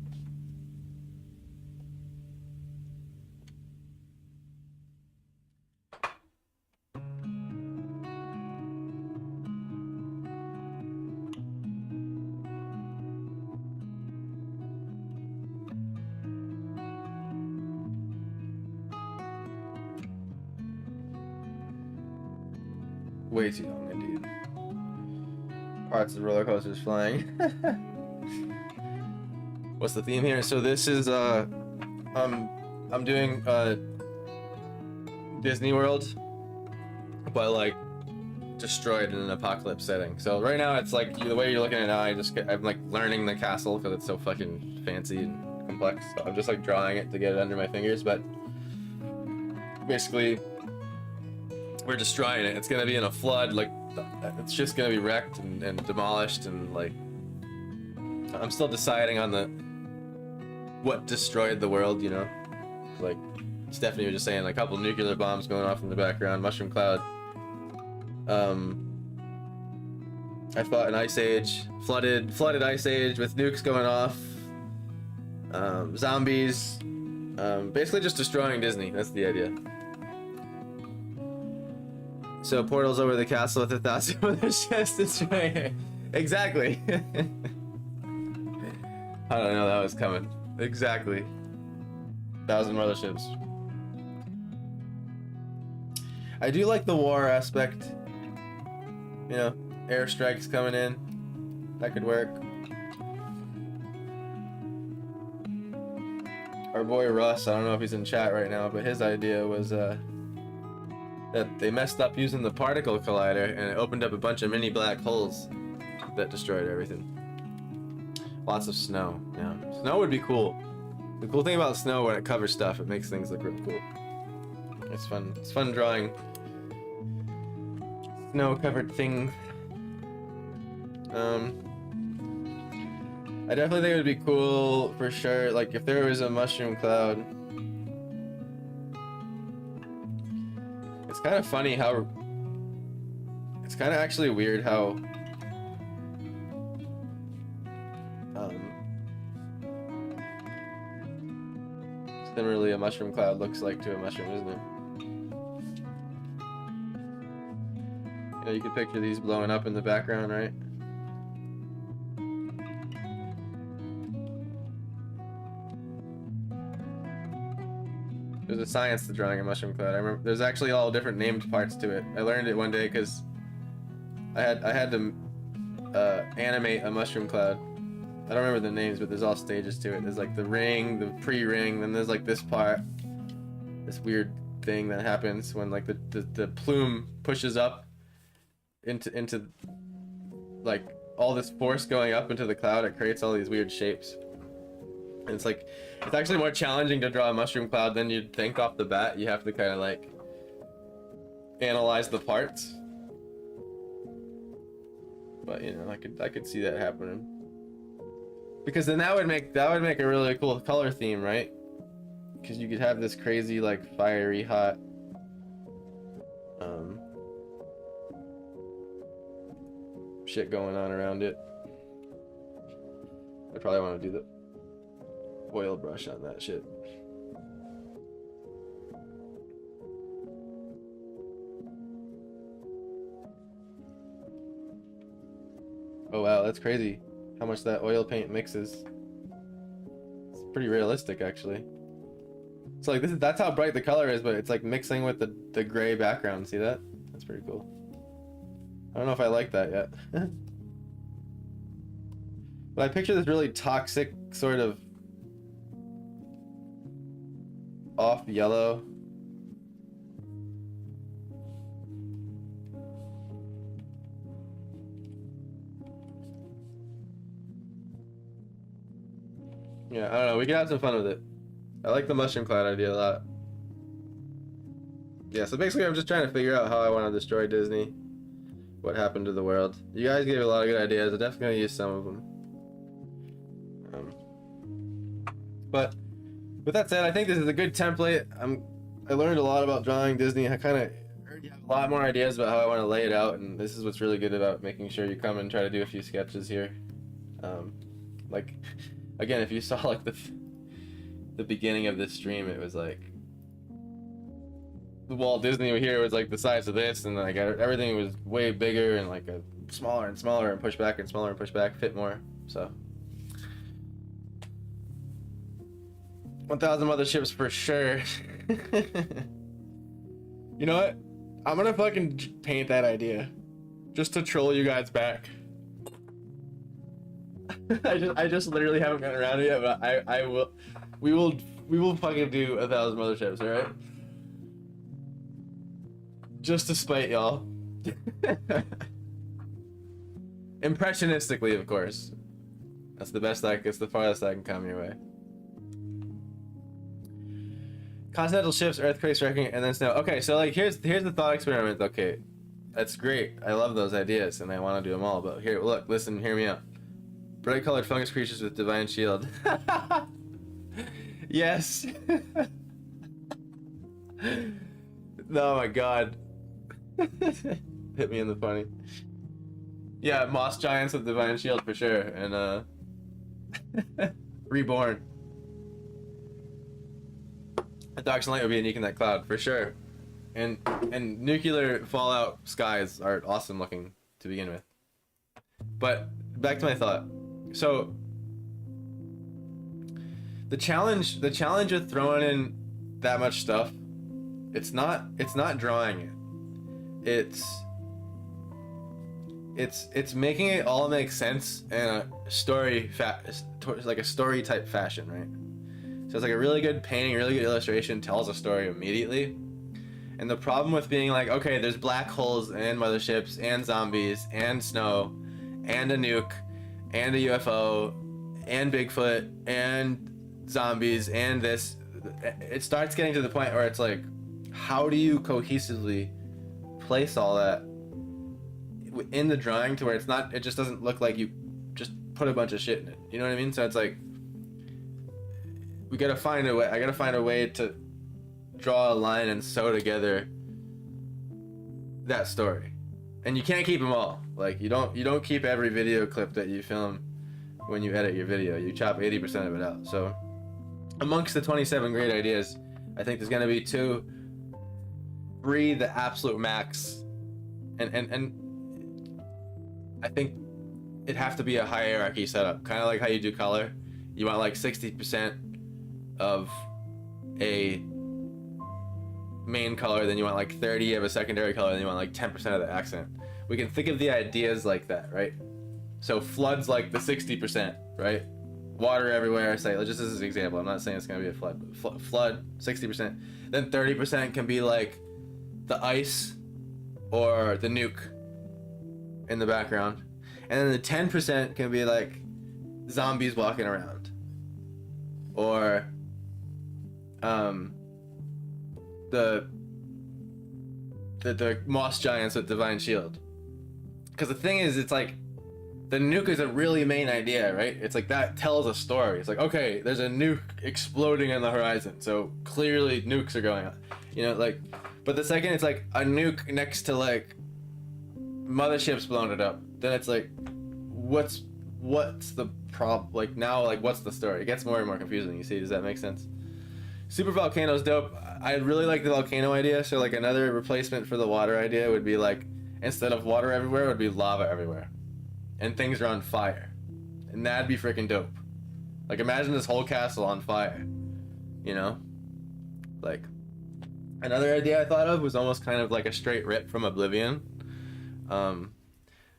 Way too long, indeed. Parts of the roller coaster's flying. What's the theme here? So this is I'm doing Disney World, but like destroyed in an apocalypse setting. So right now it's like the way you're looking at it now. I'm like learning the castle because it's so fucking fancy and complex. So I'm just like drawing it to get it under my fingers, but basically, we're destroying it. It's gonna be in a flood, like it's just gonna be wrecked and demolished, and like I'm still deciding on what destroyed the world, you know? Like Stephanie was just saying, like a couple nuclear bombs going off in the background, mushroom cloud. I fought an ice age, flooded ice age with nukes going off. Zombies, basically just destroying Disney. That's the idea. So portals over the castle with 1,000 other chests destroying it. Exactly. I don't know that was coming. Exactly. 1,000 motherships. I do like the war aspect. You know, airstrikes coming in. That could work. Our boy Russ, I don't know if he's in chat right now, but his idea was that they messed up using the particle collider and it opened up a bunch of mini black holes that destroyed everything. Lots of snow. Yeah, snow would be cool. The cool thing about snow, when it covers stuff, it makes things look really cool. It's fun. It's fun drawing snow-covered things. I definitely think it would be cool for sure. Like if there was a mushroom cloud. It's kind of funny how. It's kind of actually weird how. Similarly, a mushroom cloud looks like to a mushroom, isn't it? You know, you can picture these blowing up in the background, right? There's a science to drawing a mushroom cloud. I remember there's actually all different named parts to it. I learned it one day because I had to animate a mushroom cloud. I don't remember the names, but there's all stages to it. There's like the ring, the pre-ring, then there's like this part, this weird thing that happens when like the plume pushes up into like all this force going up into the cloud. It creates all these weird shapes. And it's like, it's actually more challenging to draw a mushroom cloud than you'd think off the bat. You have to kind of like analyze the parts. But you know, I could see that happening. Because then that would make a really cool color theme, right? Because you could have this crazy like fiery hot shit going on around it. I probably want to do the oil brush on that shit. Oh wow, that's crazy how much that oil paint mixes. It's pretty realistic actually. So like that's how bright the color is, but it's like mixing with the gray background. See that? That's pretty cool. I don't know if I like that yet. But I picture this really toxic sort of off yellow. Yeah, I don't know. We can have some fun with it. I like the mushroom cloud idea a lot. Yeah, so basically I'm just trying to figure out how I want to destroy Disney. What happened to the world. You guys gave a lot of good ideas. I'm definitely going to use some of them. But with that said, I think this is a good template. I learned a lot about drawing Disney. I kind of already have a lot more ideas about how I want to lay it out, and this is what's really good about making sure you come and try to do a few sketches here. Like, again, if you saw like the beginning of this stream, it was like the Walt Disney here was like the size of this, and like everything was way bigger and like a smaller and smaller and push back and smaller and push back, fit more. So 1,000 motherships for sure. You know what? I'm gonna fucking paint that idea just to troll you guys back. I just literally haven't gotten around to it yet, but I will. We will fucking do 1,000 motherships, all right? Just to spite y'all. Impressionistically, of course. That's the best it's the farthest I can come your way. Continental shifts, earthquakes, wrecking, and then snow. Okay, so like here's the thought experiment. Okay, that's great. I love those ideas, and I want to do them all. But here, look, listen, hear me out. Bright colored fungus creatures with divine shield. Yes. Oh my god. Hit me in the funny. Yeah, moss giants with divine shield for sure, and reborn. A Dark Sunlight would be unique in that cloud for sure, and nuclear fallout skies are awesome looking to begin with. But back to my thought. So the challenge with throwing in that much stuff, it's not drawing it. It's making it all make sense in a like a story type fashion, right? So it's like a really good painting, a really good illustration tells a story immediately. And the problem with being like, okay, there's black holes and motherships and zombies and snow and a nuke and a UFO and Bigfoot and zombies and this, it starts getting to the point where it's like, how do you cohesively place all that in the drawing to where it just doesn't look like you just put a bunch of shit in it, you know what I mean? So it's like, I gotta find a way to draw a line and sew together that story. And you can't keep them all. Like you don't keep every video clip that you film when you edit your video. You chop 80% of it out. So amongst the 27 great ideas, I think there's gonna be 2, 3 the absolute max, and I think it'd have to be a hierarchy setup, kind of like how you do color. You want like 60% of a main color, then you want like 30 of a secondary color, then you want like 10% of the accent. We can think of the ideas like that, right? So flood's like the 60%, right? Water everywhere, say, just as an example, I'm not saying it's gonna be a flood, but flood, 60%. Then 30% can be like the ice or the nuke in the background. And then the 10% can be like zombies walking around. Or the moss giants with divine shield. Because the thing is, it's like the nuke is a really main idea, right? It's like that tells a story. It's like, okay, there's a nuke exploding on the horizon, so clearly nukes are going on, you know, like. But the second it's like a nuke next to like motherships blowing it up, then it's like, what's the problem? Like now, like what's the story? It gets more and more confusing. You see? Does that make sense? Super volcano's dope. I really like the volcano idea. So like another replacement for the water idea would be like, instead of water everywhere, it would be lava everywhere. and things are on fire, and that'd be freaking dope. Like, imagine this whole castle on fire, you know? Like, another idea I thought of was almost kind of like a straight rip from Oblivion.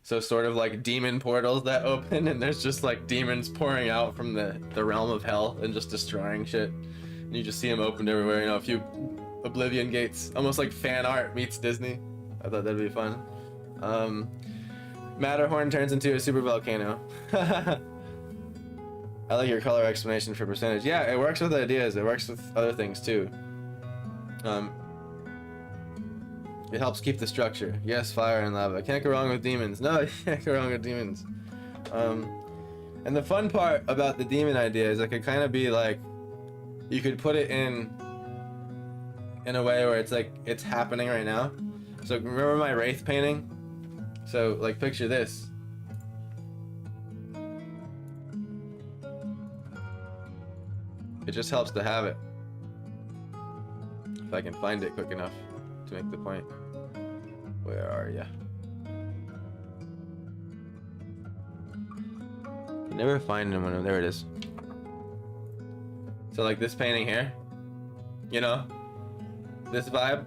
So sort of like demon portals that open, and there's just like demons pouring out from the realm of hell and just destroying shit. And you just see them opened everywhere, you know, a few Oblivion gates, almost like fan art meets Disney. I thought that'd be fun. Matterhorn turns into a super volcano. I like your color explanation for percentage. Yeah, it works with ideas. It works with other things too. It helps keep the structure. Yes, fire and lava. Can't go wrong with demons. No, you can't go wrong with demons. And the fun part about the demon idea is it could kind of be like, you could put it in a way where it's like, it's happening right now. So remember my Wraith painting? So like picture this. It just helps to have it. If I can find it quick enough to make the point. Where are ya? I never find him when I'm there. It is. So like this painting here, you know, this vibe,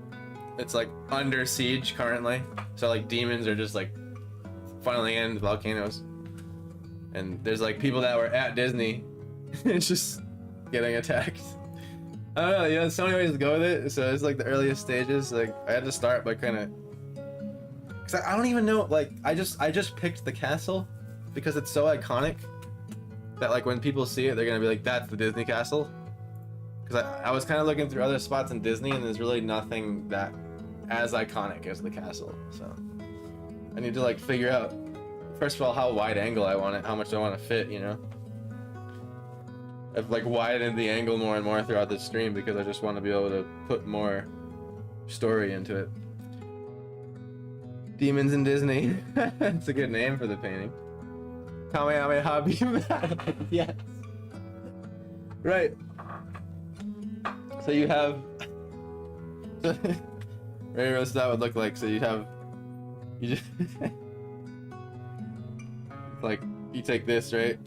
it's like under siege currently. So like demons are just like funneling in volcanoes, and there's like people that were at Disney, it's just getting attacked. I don't know, you know, there's so many ways to go with it. So it's like the earliest stages. Like I had to start by kind of, cause I don't even know. Like I just picked the castle because it's so iconic that like when people see it, they're gonna be like, "That's the Disney castle." Cause I was kind of looking through other spots in Disney, and there's really nothing that as iconic as the castle. So I need to like figure out, first of all, how wide angle I want it, how much I want to fit, you know. I've like widened the angle more and more throughout the stream because I just want to be able to put more story into it. Demons in Disney. It's a good name for the painting. Kamehameha beam. Yes. Right. So you have. Very roast that would look like. So you'd have. You just. Like you take this, right?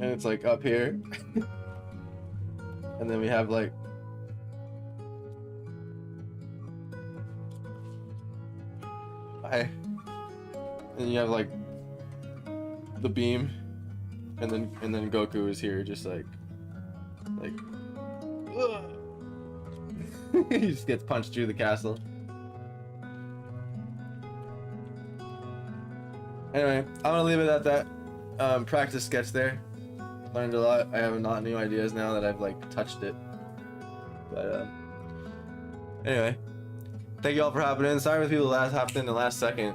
And it's like up here. And then we have like and you have like the beam, and then Goku is here just like he just gets punched through the castle. Anyway, I'm gonna leave it at that. Practice sketch there. Learned a lot. I have a lot of new ideas now that I've like touched it. But anyway, thank you all for hopping in. Sorry for people that hopped in the last second.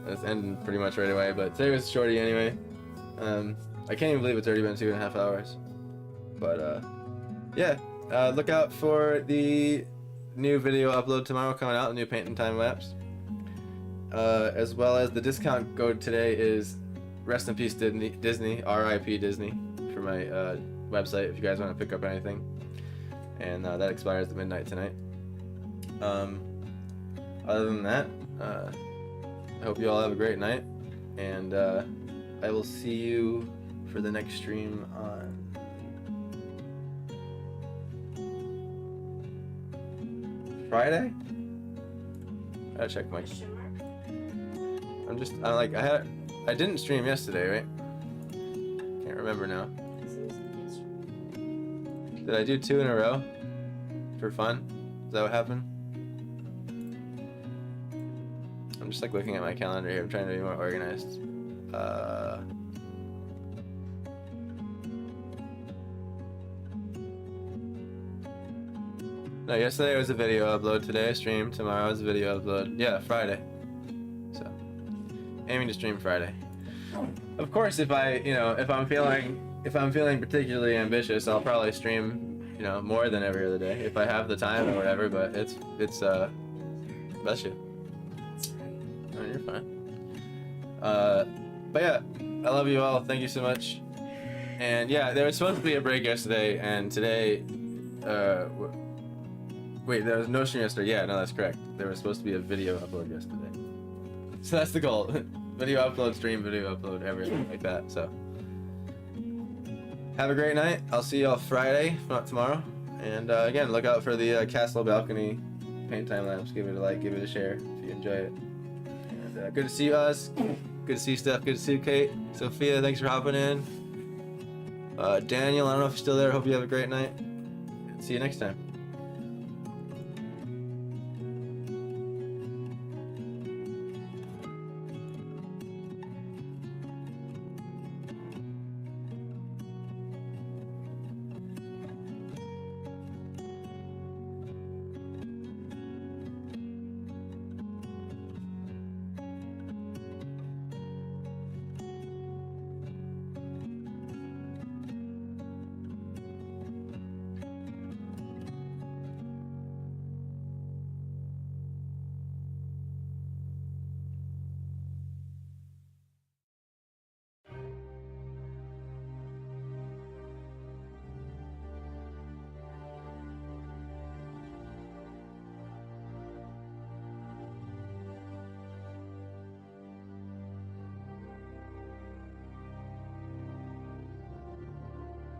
It's ending pretty much right away, but today was shorty anyway. I can't even believe it's already been 2.5 hours. But yeah, look out for the new video upload tomorrow coming out, the new painting time lapse. As well as the discount code today is Rest in Peace Disney, R.I.P. Disney, for my website if you guys want to pick up anything. And that expires at midnight tonight. Other than that, I hope you all have a great night, and I will see you for the next stream on Friday? I gotta check my. I didn't stream yesterday, right? Can't remember now. Did I do 2 in a row? For fun? Is that what happened? I'm just like looking at my calendar here. I'm trying to be more organized. No, yesterday was a video upload. Today I streamed. Tomorrow is a video upload. Yeah, Friday. So, aiming to stream Friday. Of course, if I'm feeling particularly ambitious, I'll probably stream, more than every other day if I have the time or whatever. But it's bless you. Oh, you're fine. But yeah, I love you all. Thank you so much. And yeah, there was supposed to be a break yesterday, and today, Wait, there was no stream yesterday. Yeah, no, that's correct. There was supposed to be a video upload yesterday. So that's the goal. Video upload, stream, video upload, everything like that. So have a great night. I'll see you all Friday, if not tomorrow. And again, look out for the Castle Balcony paint time lapse. Give it a like, give it a share if you enjoy it. And good to see you, us. Good to see you, Steph. Good to see you, Kate. Sophia, thanks for hopping in. Daniel, I don't know if you're still there. Hope you have a great night. See you next time.